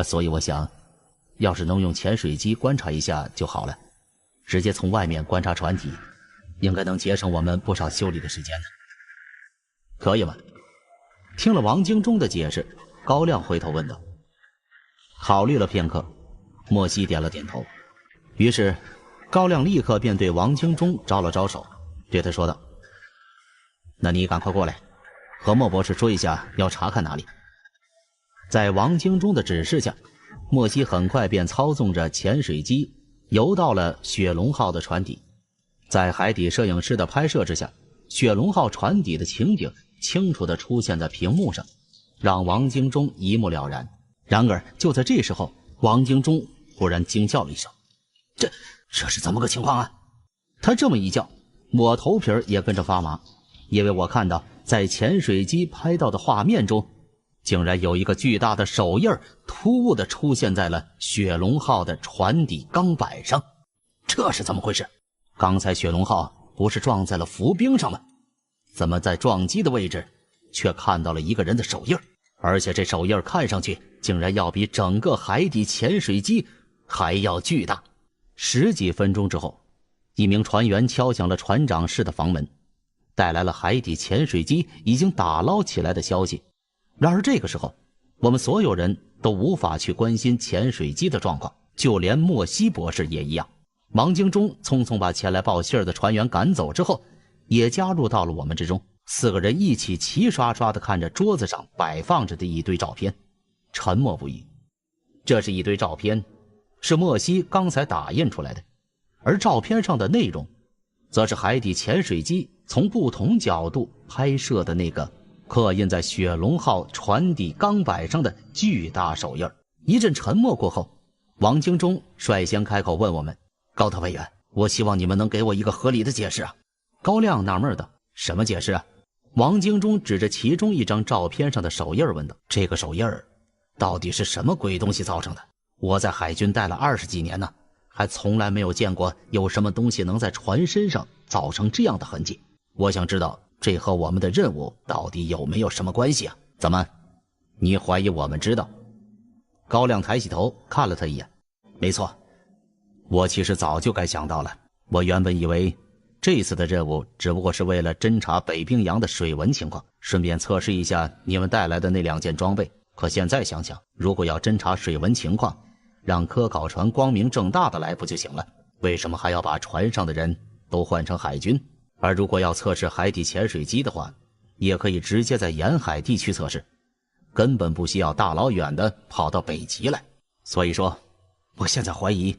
所以我想要是能用潜水机观察一下就好了，直接从外面观察船体，应该能节省我们不少修理的时间呢。可以吗？听了王京中的解释，高亮回头问道。考虑了片刻，莫西点了点头。于是高亮立刻便对王京中招了招手，对他说道：那你赶快过来，和莫博士说一下要查看哪里。在王京中的指示下，莫西很快便操纵着潜水机游到了雪龙号的船底。在海底摄影师的拍摄之下，雪龙号船底的情景清楚地出现在屏幕上，让王京中一目了然。然而就在这时候，王京中忽然惊叫了一声：这是怎么个情况啊？他这么一叫，我头皮也跟着发麻，因为我看到在潜水机拍到的画面中，竟然有一个巨大的手印突兀地出现在了雪龙号的船底钢板上。这是怎么回事？刚才雪龙号不是撞在了浮冰上吗？怎么在撞击的位置却看到了一个人的手印？而且这手印看上去竟然要比整个海底潜水机还要巨大。10几分钟之后，一名船员敲响了船长室的房门，带来了海底潜水机已经打捞起来的消息。然而这个时候，我们所有人都无法去关心潜水机的状况，就连莫西博士也一样。王京中匆匆把前来报信的船员赶走之后，也加入到了我们之中。4个人一起齐刷刷地看着桌子上摆放着的一堆照片，沉默不语。这是一堆照片，是莫西刚才打印出来的，而照片上的内容则是海底潜水机从不同角度拍摄的那个刻印在雪龙号船底钢板上的巨大手印。一阵沉默过后，王京中率先开口问我们：高特派员，我希望你们能给我一个合理的解释啊。高亮纳闷道：什么解释啊？王京中指着其中一张照片上的手印问道：这个手印到底是什么鬼东西造成的？我在海军待了20几年呢，还从来没有见过有什么东西能在船身上造成这样的痕迹。我想知道这和我们的任务到底有没有什么关系啊？怎么，你怀疑我们知道？高亮抬起头看了他一眼。没错，我其实早就该想到了。我原本以为这次的任务只不过是为了侦察北冰洋的水文情况，顺便测试一下你们带来的那2件装备。可现在想想，如果要侦察水文情况，让科考船光明正大的来不就行了？为什么还要把船上的人都换成海军？而如果要测试海底潜水机的话，也可以直接在沿海地区测试，根本不需要大老远的跑到北极来。所以说，我现在怀疑。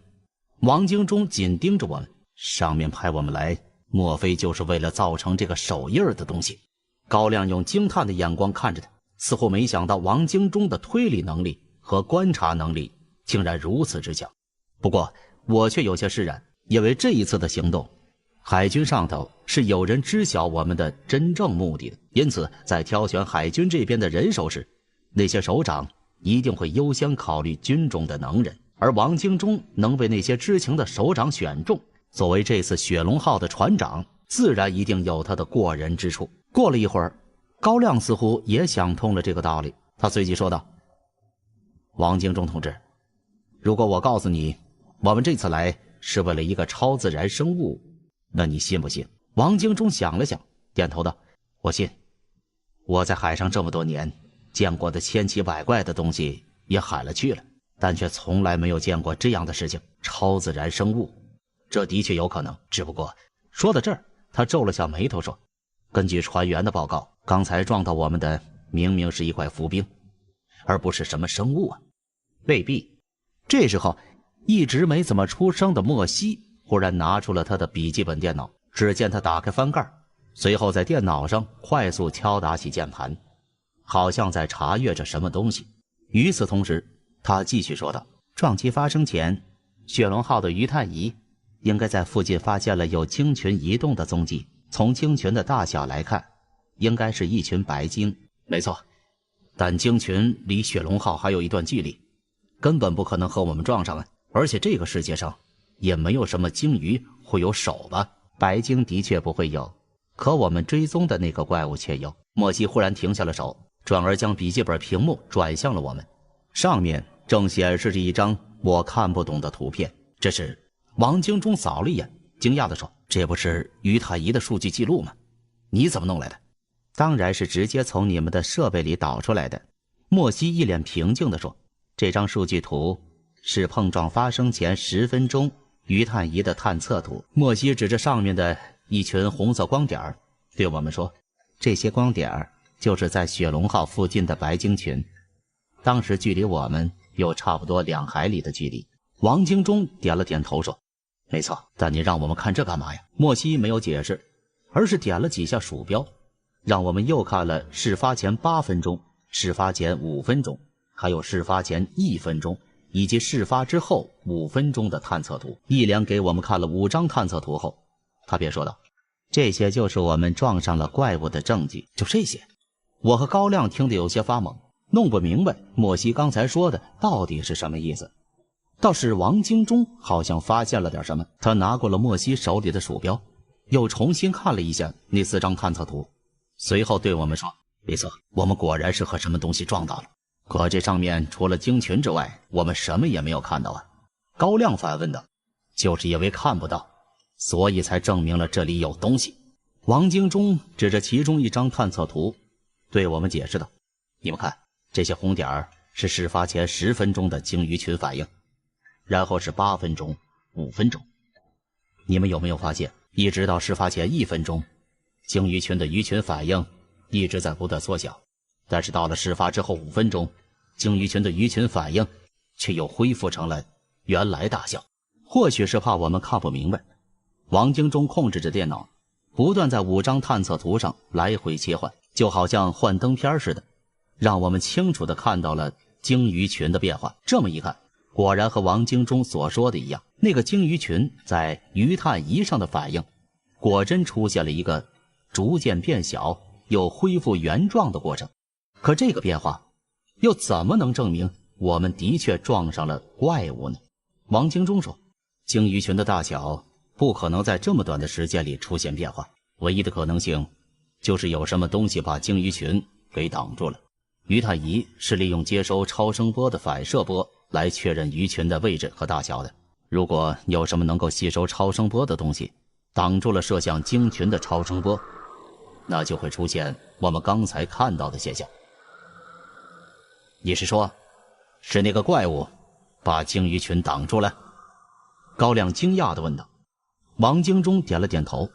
王京中紧盯着我们，上面派我们来莫非就是为了造成这个手印的东西？高亮用惊叹的眼光看着他，似乎没想到王京中的推理能力和观察能力竟然如此之强。不过我却有些释然，因为这一次的行动，海军上头是有人知晓我们的真正目的的，因此在挑选海军这边的人手时，那些首长一定会优先考虑军中的能人，而王京中能被那些知情的首长选中，作为这次雪龙号的船长，自然一定有他的过人之处。过了一会儿，高亮似乎也想通了这个道理，他随即说道：王京中同志，如果我告诉你我们这次来是为了一个超自然生物，那你信不信？王京中想了想，点头道：我信。我在海上这么多年，见过的千奇百怪的东西也海了去了，但却从来没有见过这样的事情。超自然生物，这的确有可能，只不过……说到这儿，他皱了下眉头说：根据船员的报告，刚才撞到我们的明明是一块浮冰，而不是什么生物啊。未必。这时候，一直没怎么出声的莫西忽然拿出了他的笔记本电脑，只见他打开翻盖，随后在电脑上快速敲打起键盘，好像在查阅着什么东西。与此同时，他继续说道：撞击发生前，雪龙号的鱼探仪应该在附近发现了有鲸群移动的踪迹，从鲸群的大小来看，应该是一群白鲸。没错，但鲸群离雪龙号还有一段距离，根本不可能和我们撞上啊！而且这个世界上也没有什么鲸鱼会有手吧？白鲸的确不会有，可我们追踪的那个怪物却有。莫西忽然停下了手，转而将笔记本屏幕转向了我们，上面正显示着一张我看不懂的图片。这是……王京中扫了一眼，惊讶地说：这不是于太医的数据记录吗？你怎么弄来的？当然是直接从你们的设备里导出来的。莫西一脸平静地说：这张数据图是碰撞发生前10分钟于探仪的探测图。莫西指着上面的一群红色光点，对我们说：这些光点就是在雪龙号附近的白鲸群，当时距离我们有差不多2海里的距离。王京中点了点头说：没错，但你让我们看这干嘛呀？莫西没有解释，而是点了几下鼠标，让我们又看了事发前8分钟、事发前5分钟，还有事发前1分钟以及事发之后5分钟的探测图。一连给我们看了5张探测图后，他便说道：这些就是我们撞上了怪物的证据。就这些？我和高亮听得有些发懵，弄不明白莫西刚才说的到底是什么意思。倒是王京中好像发现了点什么，他拿过了莫西手里的鼠标，又重新看了一下那4张探测图，随后对我们说：没错，我们果然是和什么东西撞到了，可这上面除了鲸群之外，我们什么也没有看到啊。高亮反问道：就是因为看不到，所以才证明了这里有东西。王京中指着其中一张探测图对我们解释道：你们看，这些红点是事发前10分钟的鲸鱼群反应，然后是8分钟、5分钟。你们有没有发现，一直到事发前1分钟，鲸鱼群的鱼群反应一直在不断缩小，但是到了事发之后5分钟，鲸鱼群的鱼群反应却又恢复成了原来大小。或许是怕我们看不明白，王京中控制着电脑，不断在5张探测图上来回切换，就好像幻灯片似的，让我们清楚地看到了鲸鱼群的变化。这么一看，果然和王京中所说的一样，那个鲸鱼群在鱼探仪上的反应果真出现了一个逐渐变小又恢复原状的过程。可这个变化又怎么能证明我们的确撞上了怪物呢？王京中说：鲸鱼群的大小不可能在这么短的时间里出现变化，唯一的可能性就是有什么东西把鲸鱼群给挡住了。鱼探仪是利用接收超声波的反射波来确认鱼群的位置和大小的。如果有什么能够吸收超声波的东西挡住了射向鲸群的超声波，那就会出现我们刚才看到的现象。你是说，是那个怪物把鲸鱼群挡住了？高亮惊讶地问道。王京中点了点头。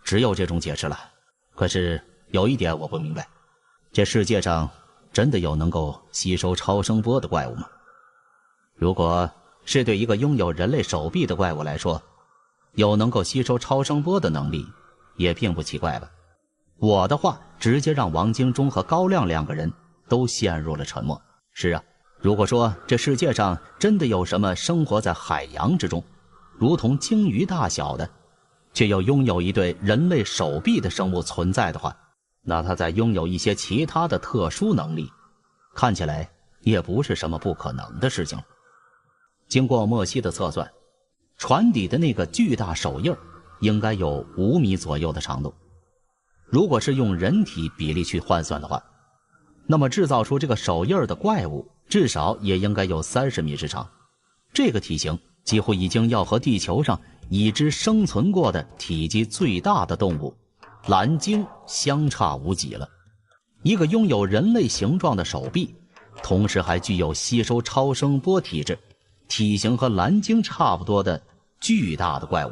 只有这种解释了。可是有一点我不明白，这世界上真的有能够吸收超声波的怪物吗？如果是对一个拥有人类手臂的怪物来说，有能够吸收超声波的能力，也并不奇怪吧。我的话直接让王京忠和高亮2个人都陷入了沉默。是啊，如果说这世界上真的有什么生活在海洋之中，如同鲸鱼大小的，却又拥有一对人类手臂的生物存在的话，那他在拥有一些其他的特殊能力，看起来也不是什么不可能的事情了。经过莫西的测算，船底的那个巨大手印应该有5米左右的长度。如果是用人体比例去换算的话，那么制造出这个手印的怪物至少也应该有30米之长。这个体型几乎已经要和地球上已知生存过的体积最大的动物蓝鲸相差无几了。一个拥有人类形状的手臂，同时还具有吸收超声波体质，体型和蓝鲸差不多的巨大的怪物，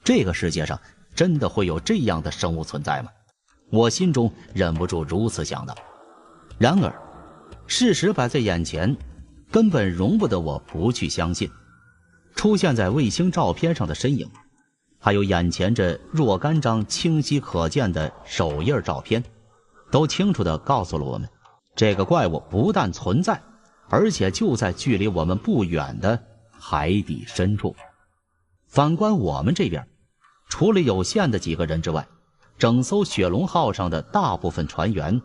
这个世界上真的会有这样的生物存在吗？我心中忍不住如此想到。然而事实摆在眼前，根本容不得我不去相信。出现在卫星照片上的身影，还有眼前这若干张清晰可见的手印照片，都清楚地告诉了我们，这个怪物不但存在，而且就在距离我们不远的海底深处。反观我们这边，除了有限的几个人之外，整艘雪龙号上的大部分船员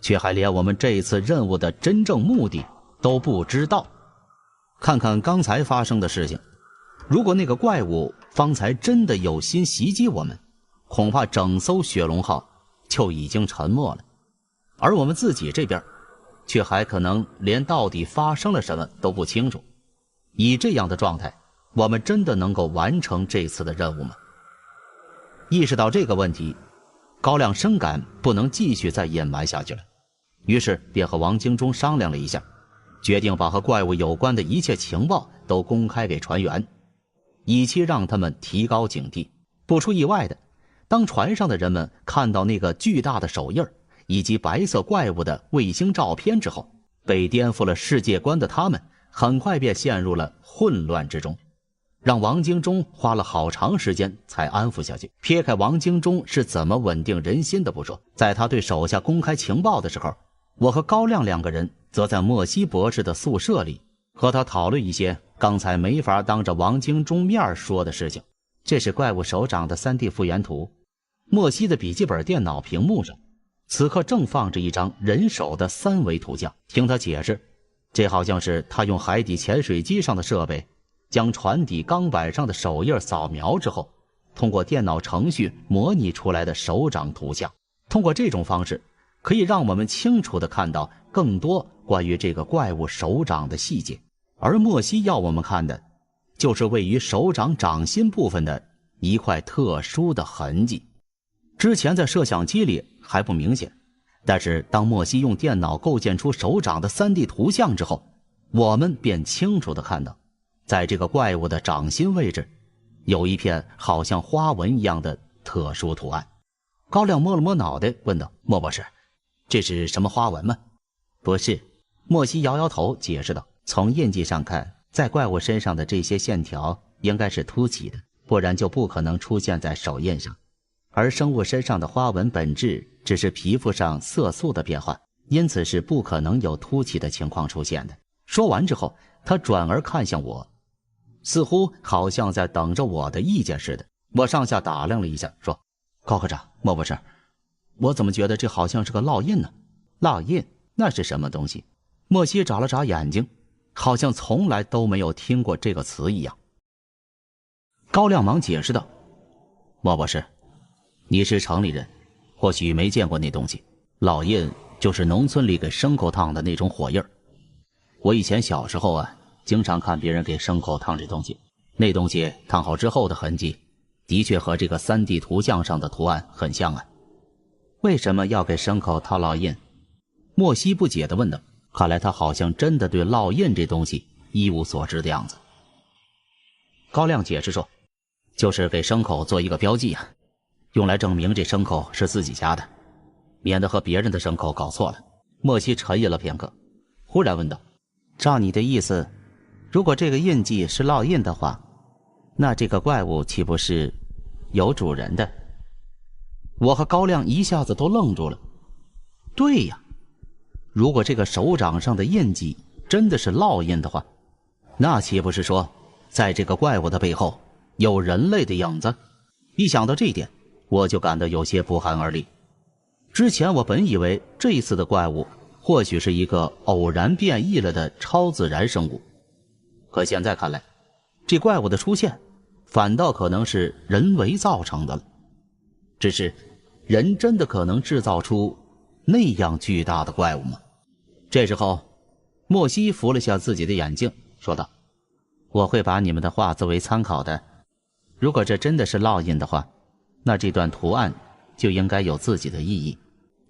却还连我们这次任务的真正目的都不知道。看看刚才发生的事情，如果那个怪物方才真的有心袭击我们，恐怕整艘雪龙号就已经沉没了，而我们自己这边却还可能连到底发生了什么都不清楚。以这样的状态，我们真的能够完成这次的任务吗？意识到这个问题，高亮深感不能继续再隐瞒下去了，于是便和王京忠商量了一下，决定把和怪物有关的一切情报都公开给船员，以期让他们提高警惕。不出意外的，当船上的人们看到那个巨大的手印以及白色怪物的卫星照片之后，被颠覆了世界观的他们很快便陷入了混乱之中，让王京忠花了好长时间才安抚下去。撇开王京忠是怎么稳定人心的不说，在他对手下公开情报的时候，我和高亮2个人则在莫西博士的宿舍里和他讨论一些刚才没法当着王京忠面说的事情。这是怪物手掌的 3D 复原图。莫西的笔记本电脑屏幕上此刻正放着一张人手的3维图像。听他解释，这好像是他用海底潜水机上的设备将船底钢板上的手印扫描之后，通过电脑程序模拟出来的手掌图像。通过这种方式，可以让我们清楚地看到更多关于这个怪物手掌的细节。而莫西要我们看的，就是位于手掌掌心部分的一块特殊的痕迹。之前在摄像机里还不明显，但是当莫西用电脑构建出手掌的 3D 图像之后，我们便清楚地看到，在这个怪物的掌心位置，有一片好像花纹一样的特殊图案。高亮摸了摸脑袋问道：莫博士，这是什么花纹吗？不是，莫西摇摇头解释道，从印记上看，在怪物身上的这些线条应该是凸起的，不然就不可能出现在手印上。而生物身上的花纹本质只是皮肤上色素的变化，因此是不可能有凸起的情况出现的。说完之后，他转而看向我，似乎好像在等着我的意见似的。我上下打量了一下，说：高科长，莫博士，我怎么觉得这好像是个烙印呢？烙印？那是什么东西？莫西眨了眨眼睛，好像从来都没有听过这个词一样。高亮忙解释道：莫博士，你是城里人，或许没见过那东西。烙印就是农村里给牲口烫的那种火印。我以前小时候经常看别人给牲口烫这东西，那东西烫好之后的痕迹的确和这个 3D 图像上的图案很像啊。为什么要给牲口套烙印？莫西不解地问道。看来他好像真的对烙印这东西一无所知的样子。高亮解释说，就是给牲口做一个标记用来证明这牲口是自己家的，免得和别人的牲口搞错了。莫西沉吟了片刻，忽然问道：照你的意思，如果这个印记是烙印的话，那这个怪物岂不是有主人的？我和高亮一下子都愣住了。对呀，如果这个手掌上的印记真的是烙印的话，那岂不是说在这个怪物的背后有人类的影子？一想到这一点，我就感到有些不寒而栗。之前我本以为这次的怪物或许是一个偶然变异了的超自然生物，可现在看来，这怪物的出现反倒可能是人为造成的了。只是人真的可能制造出那样巨大的怪物吗？这时候莫西扶了下自己的眼镜，说道：我会把你们的话作为参考的，如果这真的是烙印的话，那这段图案就应该有自己的意义，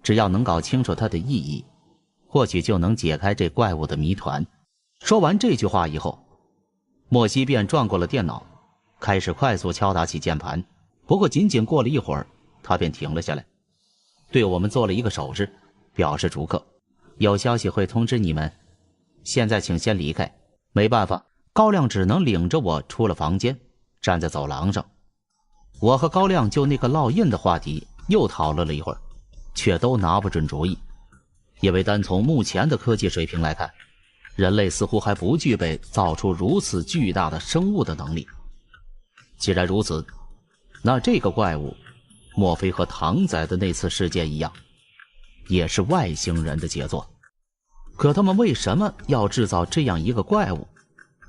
只要能搞清楚它的意义，或许就能解开这怪物的谜团。说完这句话以后，莫西便转过了电脑，开始快速敲打起键盘。不过仅仅过了一会儿，他便停了下来，对我们做了一个手势，表示逐客，有消息会通知你们，现在请先离开。没办法，高亮只能领着我出了房间，站在走廊上。我和高亮就那个烙印的话题又讨论了一会儿，却都拿不准主意。因为单从目前的科技水平来看，人类似乎还不具备造出如此巨大的生物的能力。既然如此，那这个怪物莫非和唐仔的那次事件一样，也是外星人的杰作？可他们为什么要制造这样一个怪物，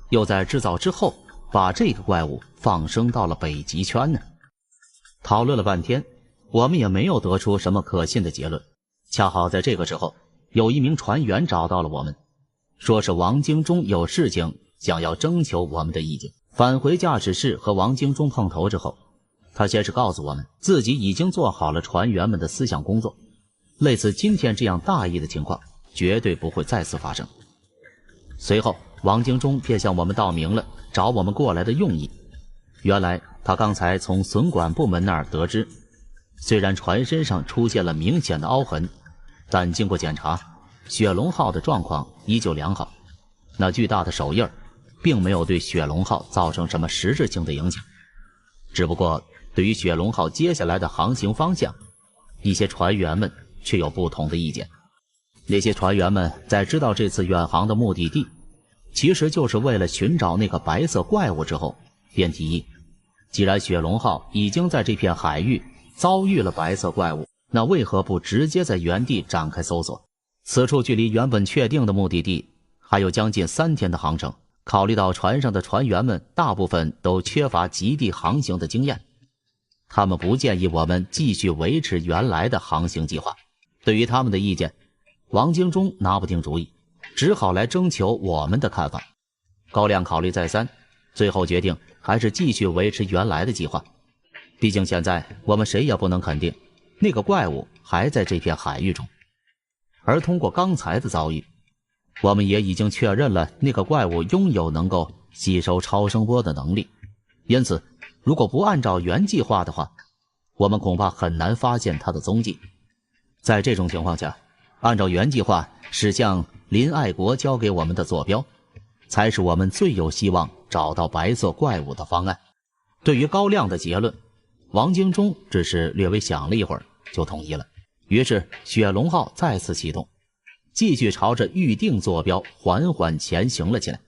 又在制造之后把这个怪物放生到了北极圈呢？讨论了半天，我们也没有得出什么可信的结论。恰好在这个时候，有一名船员找到了我们，说是王京中有事情想要征求我们的意见。返回驾驶室和王京中碰头之后，他先是告诉我们自己已经做好了船员们的思想工作，类似今天这样大意的情况绝对不会再次发生。随后王京中便向我们道明了找我们过来的用意。原来他刚才从损管部门那儿得知，虽然船身上出现了明显的凹痕，但经过检查，雪龙号的状况依旧良好，那巨大的手印并没有对雪龙号造成什么实质性的影响。只不过对于雪龙号接下来的航行方向，一些船员们却有不同的意见。那些船员们在知道这次远航的目的地其实就是为了寻找那个白色怪物之后，便提议，既然雪龙号已经在这片海域遭遇了白色怪物，那为何不直接在原地展开搜索？此处距离原本确定的目的地还有将近3天的航程，考虑到船上的船员们大部分都缺乏极地航行的经验，他们不建议我们继续维持原来的航行计划。对于他们的意见，王京中拿不定主意，只好来征求我们的看法。高亮考虑再三，最后决定还是继续维持原来的计划。毕竟现在我们谁也不能肯定那个怪物还在这片海域中，而通过刚才的遭遇，我们也已经确认了那个怪物拥有能够吸收超声波的能力。因此如果不按照原计划的话，我们恐怕很难发现它的踪迹。在这种情况下，按照原计划驶向林爱国交给我们的坐标，才是我们最有希望找到白色怪物的方案。对于高亮的结论，王京中只是略微想了一会儿就同意了。于是雪龙号再次启动，继续朝着预定坐标缓缓前行了起来。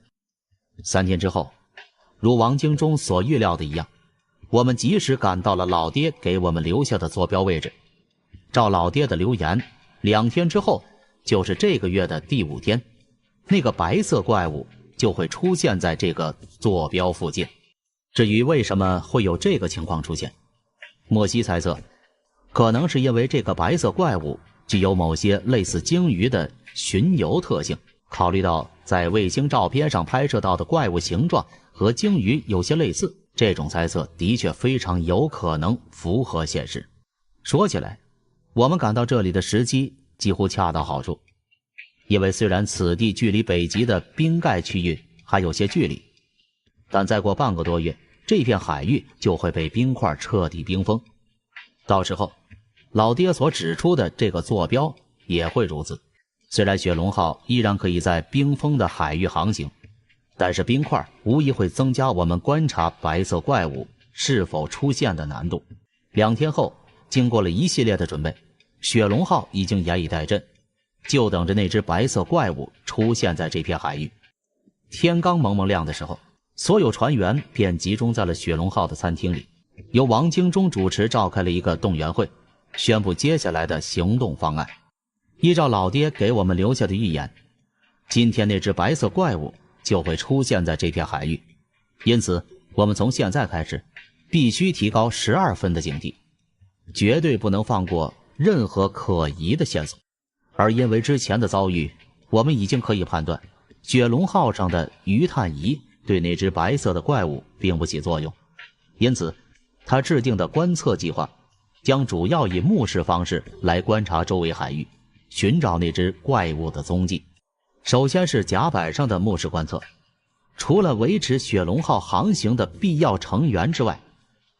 3天之后，如王京中所预料的一样，我们及时赶到了老爹给我们留下的坐标位置。照老爹的留言，2天之后就是这个月的第5天，那个白色怪物就会出现在这个坐标附近。至于为什么会有这个情况出现，莫西猜测可能是因为这个白色怪物具有某些类似鲸鱼的巡游特性，考虑到在卫星照片上拍摄到的怪物形状和鲸鱼有些类似，这种猜测的确非常有可能符合现实。说起来，我们赶到这里的时机几乎恰到好处，因为虽然此地距离北极的冰盖区域还有些距离，但再过半个多月，这片海域就会被冰块彻底冰封。到时候老爹所指出的这个坐标也会如此。虽然雪龙号依然可以在冰封的海域航行，但是冰块无疑会增加我们观察白色怪物是否出现的难度。2天后，经过了一系列的准备，雪龙号已经严以待阵，就等着那只白色怪物出现在这片海域。天刚蒙蒙亮的时候，所有船员便集中在了雪龙号的餐厅里，由王京忠主持召开了一个动员会，宣布接下来的行动方案。依照老爹给我们留下的预言，今天那只白色怪物就会出现在这片海域，因此我们从现在开始必须提高12分的警惕，绝对不能放过任何可疑的线索。而因为之前的遭遇，我们已经可以判断雪龙号上的鱼探仪对那只白色的怪物并不起作用，因此他制定的观测计划将主要以目视方式来观察周围海域，寻找那只怪物的踪迹。首先是甲板上的目视观测，除了维持雪龙号航行的必要成员之外，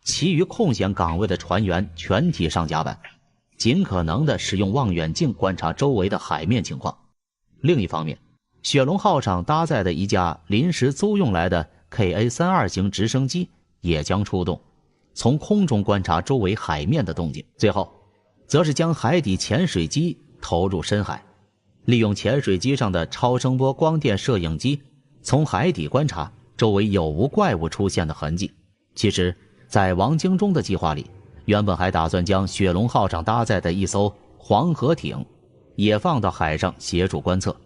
其余空闲岗位的船员全体上甲板，尽可能的使用望远镜观察周围的海面情况。另一方面，雪龙号上搭载的一架临时租用来的 KA-32 型直升机也将出动，从空中观察周围海面的动静。最后，则是将海底潜水机投入深海，利用潜水机上的超声波光电摄影机，从海底观察周围有无怪物出现的痕迹。其实，在王京忠的计划里，原本还打算将雪龙号上搭载的一艘黄河艇也放到海上协助观测，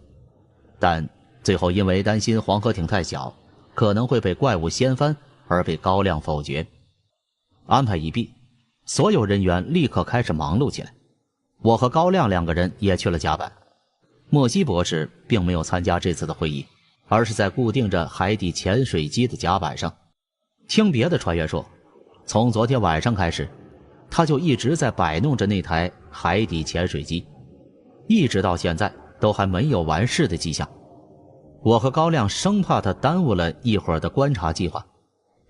但最后因为担心黄河艇太小，可能会被怪物掀翻，而被高亮否决。安排已毕，所有人员立刻开始忙碌起来。我和高亮2个人也去了甲板。莫西博士并没有参加这次的会议，而是在固定着海底潜水机的甲板上。听别的船员说，从昨天晚上开始，他就一直在摆弄着那台海底潜水机，一直到现在都还没有完事的迹象。我和高亮生怕他耽误了一会儿的观察计划，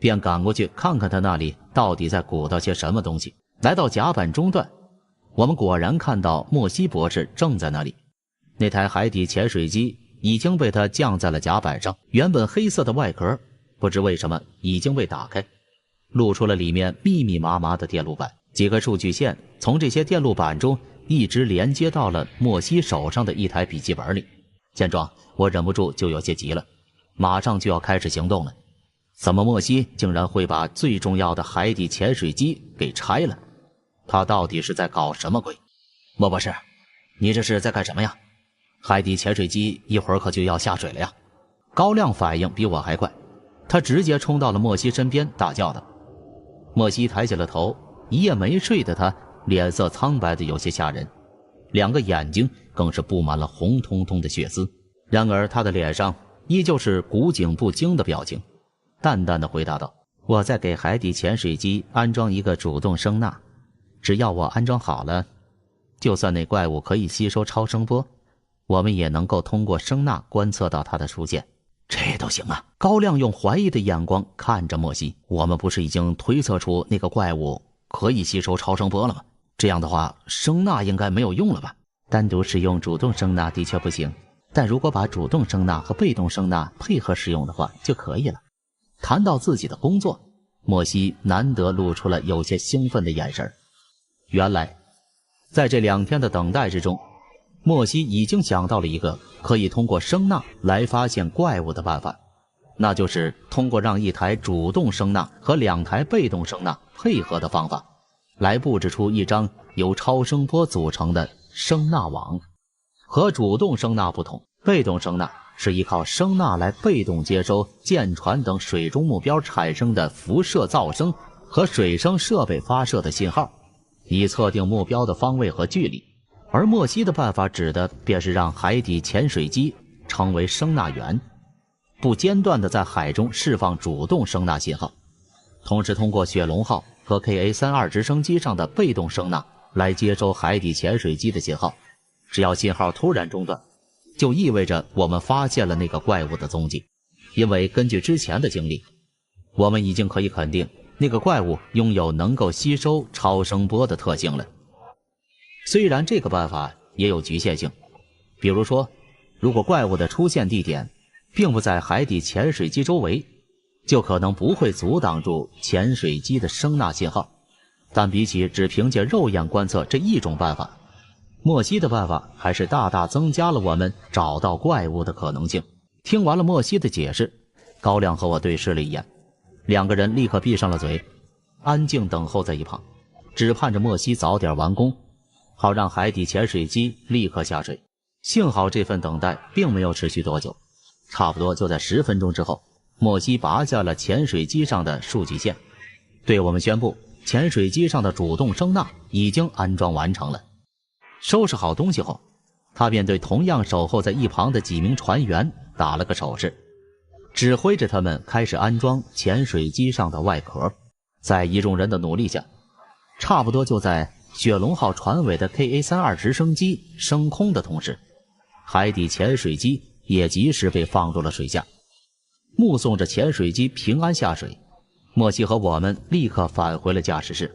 便赶过去看看他那里到底在鼓捣些什么东西。来到甲板中段，我们果然看到莫西博士正在那里。那台海底潜水机已经被他降在了甲板上，原本黑色的外壳不知为什么已经被打开，露出了里面密密麻麻的电路板，几个数据线从这些电路板中一直连接到了莫西手上的一台笔记本里。见状，我忍不住就有些急了，马上就要开始行动了。怎么莫西竟然会把最重要的海底潜水机给拆了？他到底是在搞什么鬼？莫博士，你这是在干什么呀？海底潜水机一会儿可就要下水了呀！高亮反应比我还快，他直接冲到了莫西身边，大叫道。莫西抬起了头，一夜没睡的他脸色苍白的有些吓人，2个眼睛更是布满了红彤彤的血丝。然而他的脸上依旧是古井不惊的表情，淡淡的回答道：我在给海底潜水机安装一个主动声呐，只要我安装好了，就算那怪物可以吸收超声波，我们也能够通过声呐观测到它的出现。这都行啊！高亮用怀疑的眼光看着莫西，我们不是已经推测出那个怪物可以吸收超声波了吗？这样的话，声呐应该没有用了吧？单独使用主动声呐的确不行，但如果把主动声呐和被动声呐配合使用的话就可以了。谈到自己的工作，莫西难得露出了有些兴奋的眼神。原来在这2天的等待之中，莫西已经想到了一个可以通过声呐来发现怪物的办法，那就是通过让一台主动声呐和2台被动声呐配合的方法，来布置出一张由超声波组成的声呐网。和主动声呐不同，被动声呐是依靠声呐来被动接收舰船等水中目标产生的辐射噪声和水声设备发射的信号，以测定目标的方位和距离。而莫西的办法指的便是让海底潜水机成为声呐源，不间断地在海中释放主动声呐信号，同时通过雪龙号和 KA-32 直升机上的被动声呐来接收海底潜水机的信号。只要信号突然中断，就意味着我们发现了那个怪物的踪迹。因为根据之前的经历，我们已经可以肯定那个怪物拥有能够吸收超声波的特性了。虽然这个办法也有局限性，比如说如果怪物的出现地点并不在海底潜水机周围，就可能不会阻挡住潜水机的声纳信号。但比起只凭借肉眼观测这一种办法，莫西的办法还是大大增加了我们找到怪物的可能性。听完了莫西的解释，高亮和我对视了一眼，两个人立刻闭上了嘴，安静等候在一旁，只盼着莫西早点完工，好让海底潜水机立刻下水。幸好这份等待并没有持续多久，差不多就在10分钟之后，莫西拔下了潜水机上的数据线，对我们宣布潜水机上的主动声纳已经安装完成了。收拾好东西后，他便对同样守候在一旁的几名船员打了个手势，指挥着他们开始安装潜水机上的外壳。在一众人的努力下，差不多就在雪龙号船尾的 KA-32 直升机升空的同时，海底潜水机也及时被放入了水下。目送着潜水机平安下水，莫西和我们立刻返回了驾驶室。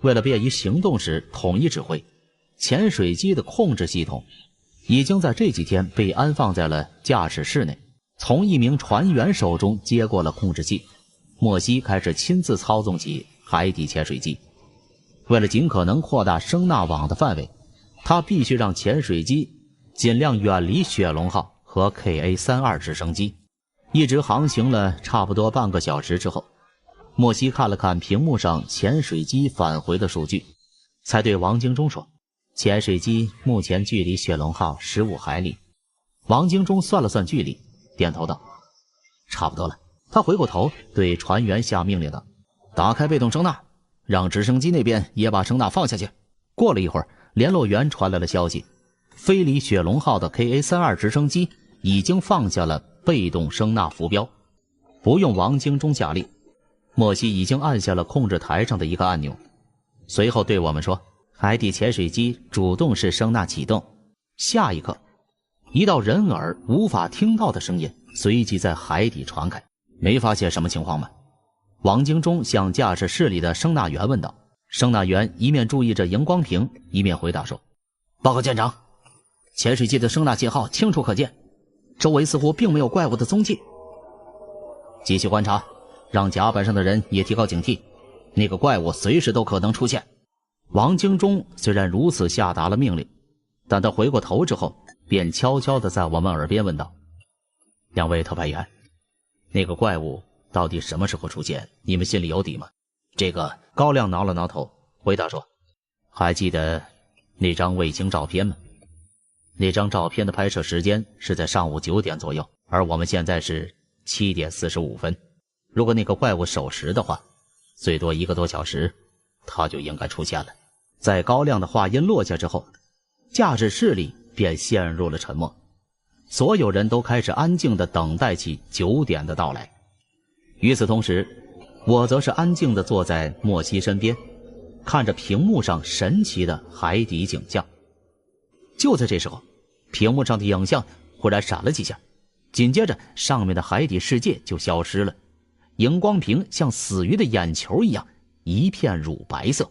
为了便于行动时统一指挥，潜水机的控制系统已经在这几天被安放在了驾驶室内，从一名船员手中接过了控制器。莫西开始亲自操纵起海底潜水机。为了尽可能扩大声纳网的范围，他必须让潜水机尽量远离雪龙号和 KA-32 直升机。一直航行了差不多半个小时之后，莫西看了看屏幕上潜水机返回的数据，才对王京忠说，潜水机目前距离雪龙号15海里。王京忠算了算距离，点头道，差不多了。他回过头对船员下命令道，打开被动声纳，让直升机那边也把声纳放下去。过了一会儿，联络员传来了消息，飞离雪龙号的 KA-32 直升机已经放下了被动声纳浮标。不用王京忠下令，莫西已经按下了控制台上的一个按钮，随后对我们说，海底潜水机主动式声纳启动。下一刻，一道人耳无法听到的声音随即在海底传开。没发现什么情况吗？王京忠向驾驶室里的声纳员问道。声纳员一面注意着荧光屏，一面回答说，报告舰长，潜水机的声纳信号清楚可见，周围似乎并没有怪物的踪迹。继续观察，让甲板上的人也提高警惕，那个怪物随时都可能出现。王京忠虽然如此下达了命令，但他回过头之后便悄悄地在我们耳边问道，两位特派员，那个怪物到底什么时候出现，你们心里有底吗？这个高亮挠了挠头，回答说，还记得那张卫星照片吗？那张照片的拍摄时间是在上午9点左右，而我们现在是7点45分。如果那个怪物守时的话，最多1个多小时他就应该出现了。在高亮的话音落下之后，驾驶室里便陷入了沉默，所有人都开始安静地等待起9点的到来。与此同时，我则是安静地坐在莫西身边，看着屏幕上神奇的海底景象。就在这时候，屏幕上的影像忽然闪了几下，紧接着上面的海底世界就消失了，荧光屏像死鱼的眼球一样一片乳白色。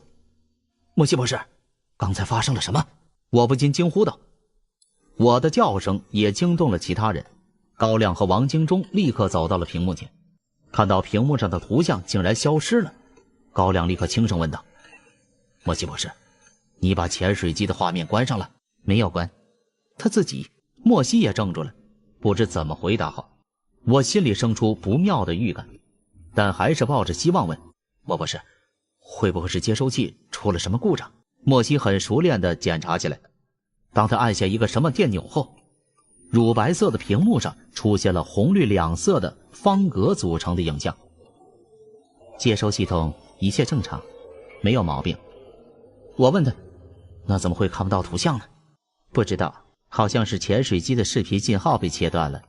莫西博士，刚才发生了什么？我不禁惊呼道。我的叫声也惊动了其他人，高亮和王京忠立刻走到了屏幕前，看到屏幕上的图像竟然消失了。高亮立刻轻声问道，莫西博士，你把潜水机的画面关上了？没有关。他自己，莫西也怔住了，不知怎么回答好。我心里生出不妙的预感，但还是抱着希望问，莫博士，会不会是接收器出了什么故障？莫西很熟练地检查起来。当他按下一个什么电钮后，乳白色的屏幕上出现了红绿两色的方格组成的影像。接收系统一切正常，没有毛病。我问他，那怎么会看不到图像呢？不知道，好像是潜水机的视频信号被切断了。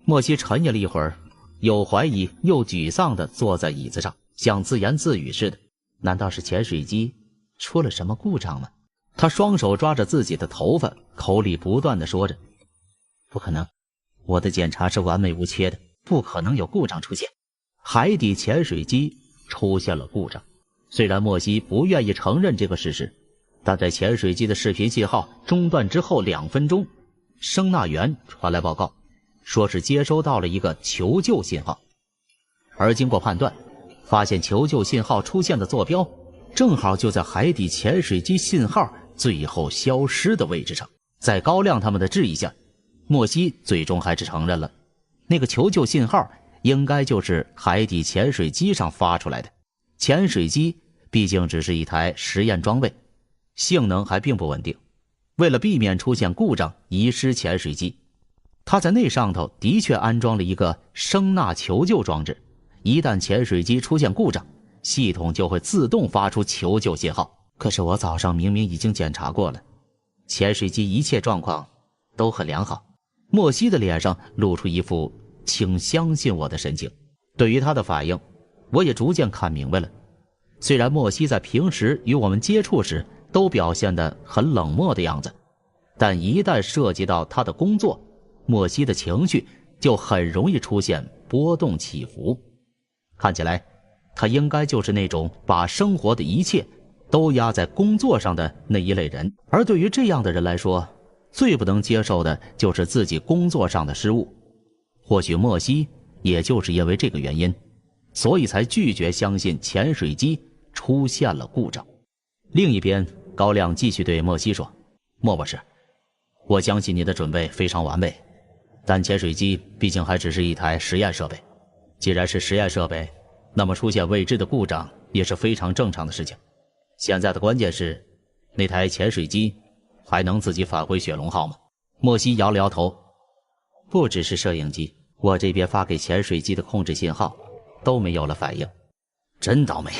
莫西沉吟了一会儿，又怀疑又沮丧地坐在椅子上，像自言自语似的。难道是潜水机出了什么故障吗？他双手抓着自己的头发，口里不断地说着，不可能，我的检查是完美无缺的，不可能有故障出现。海底潜水机出现了故障。虽然莫西不愿意承认这个事实，但在潜水机的视频信号中断之后2分钟，声纳员传来报告，说是接收到了一个求救信号，而经过判断，发现求救信号出现的坐标正好就在海底潜水机信号最后消失的位置上。在高亮他们的质疑下，莫西最终还是承认了，那个求救信号应该就是海底潜水机上发出来的。潜水机毕竟只是一台实验装备，性能还并不稳定，为了避免出现故障遗失潜水机，他在那上头的确安装了一个声呐求救装置，一旦潜水机出现故障，系统就会自动发出求救信号。可是我早上明明已经检查过了，潜水机一切状况都很良好。莫西的脸上露出一副请相信我的神情。对于他的反应，我也逐渐看明白了。虽然莫西在平时与我们接触时都表现得很冷漠的样子，但一旦涉及到他的工作，莫西的情绪就很容易出现波动起伏。看起来他应该就是那种把生活的一切都压在工作上的那一类人，而对于这样的人来说，最不能接受的就是自己工作上的失误。或许莫西也就是因为这个原因，所以才拒绝相信潜水机出现了故障。另一边，高亮继续对莫西说：“莫博士，我相信你的准备非常完备，但潜水机毕竟还只是一台实验设备。既然是实验设备，那么出现未知的故障也是非常正常的事情。现在的关键是，那台潜水机还能自己返回雪龙号吗？”莫西摇了摇头：“不只是摄影机，我这边发给潜水机的控制信号都没有了反应。”真倒霉。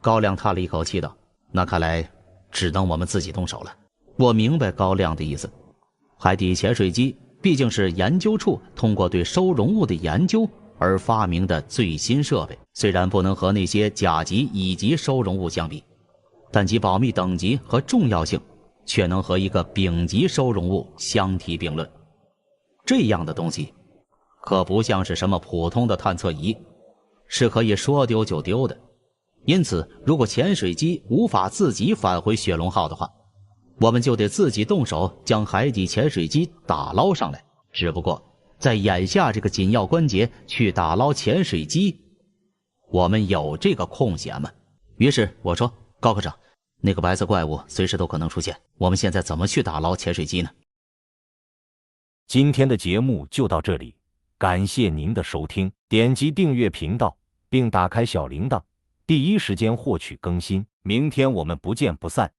高亮叹了一口气道：“那看来只能我们自己动手了。”我明白高亮的意思，海底潜水机毕竟是研究处通过对收容物的研究而发明的最新设备，虽然不能和那些甲级、乙级收容物相比，但其保密等级和重要性却能和一个丙级收容物相提并论。这样的东西可不像是什么普通的探测仪，是可以说丢就丢的。因此，如果潜水机无法自己返回雪龙号的话，我们就得自己动手将海底潜水机打捞上来。只不过在眼下这个紧要关节去打捞潜水机，我们有这个空闲吗？于是我说：“高科长，那个白色怪物随时都可能出现，我们现在怎么去打捞潜水机呢？”今天的节目就到这里，感谢您的收听，点击订阅频道并打开小铃铛，第一时间获取更新。明天我们不见不散。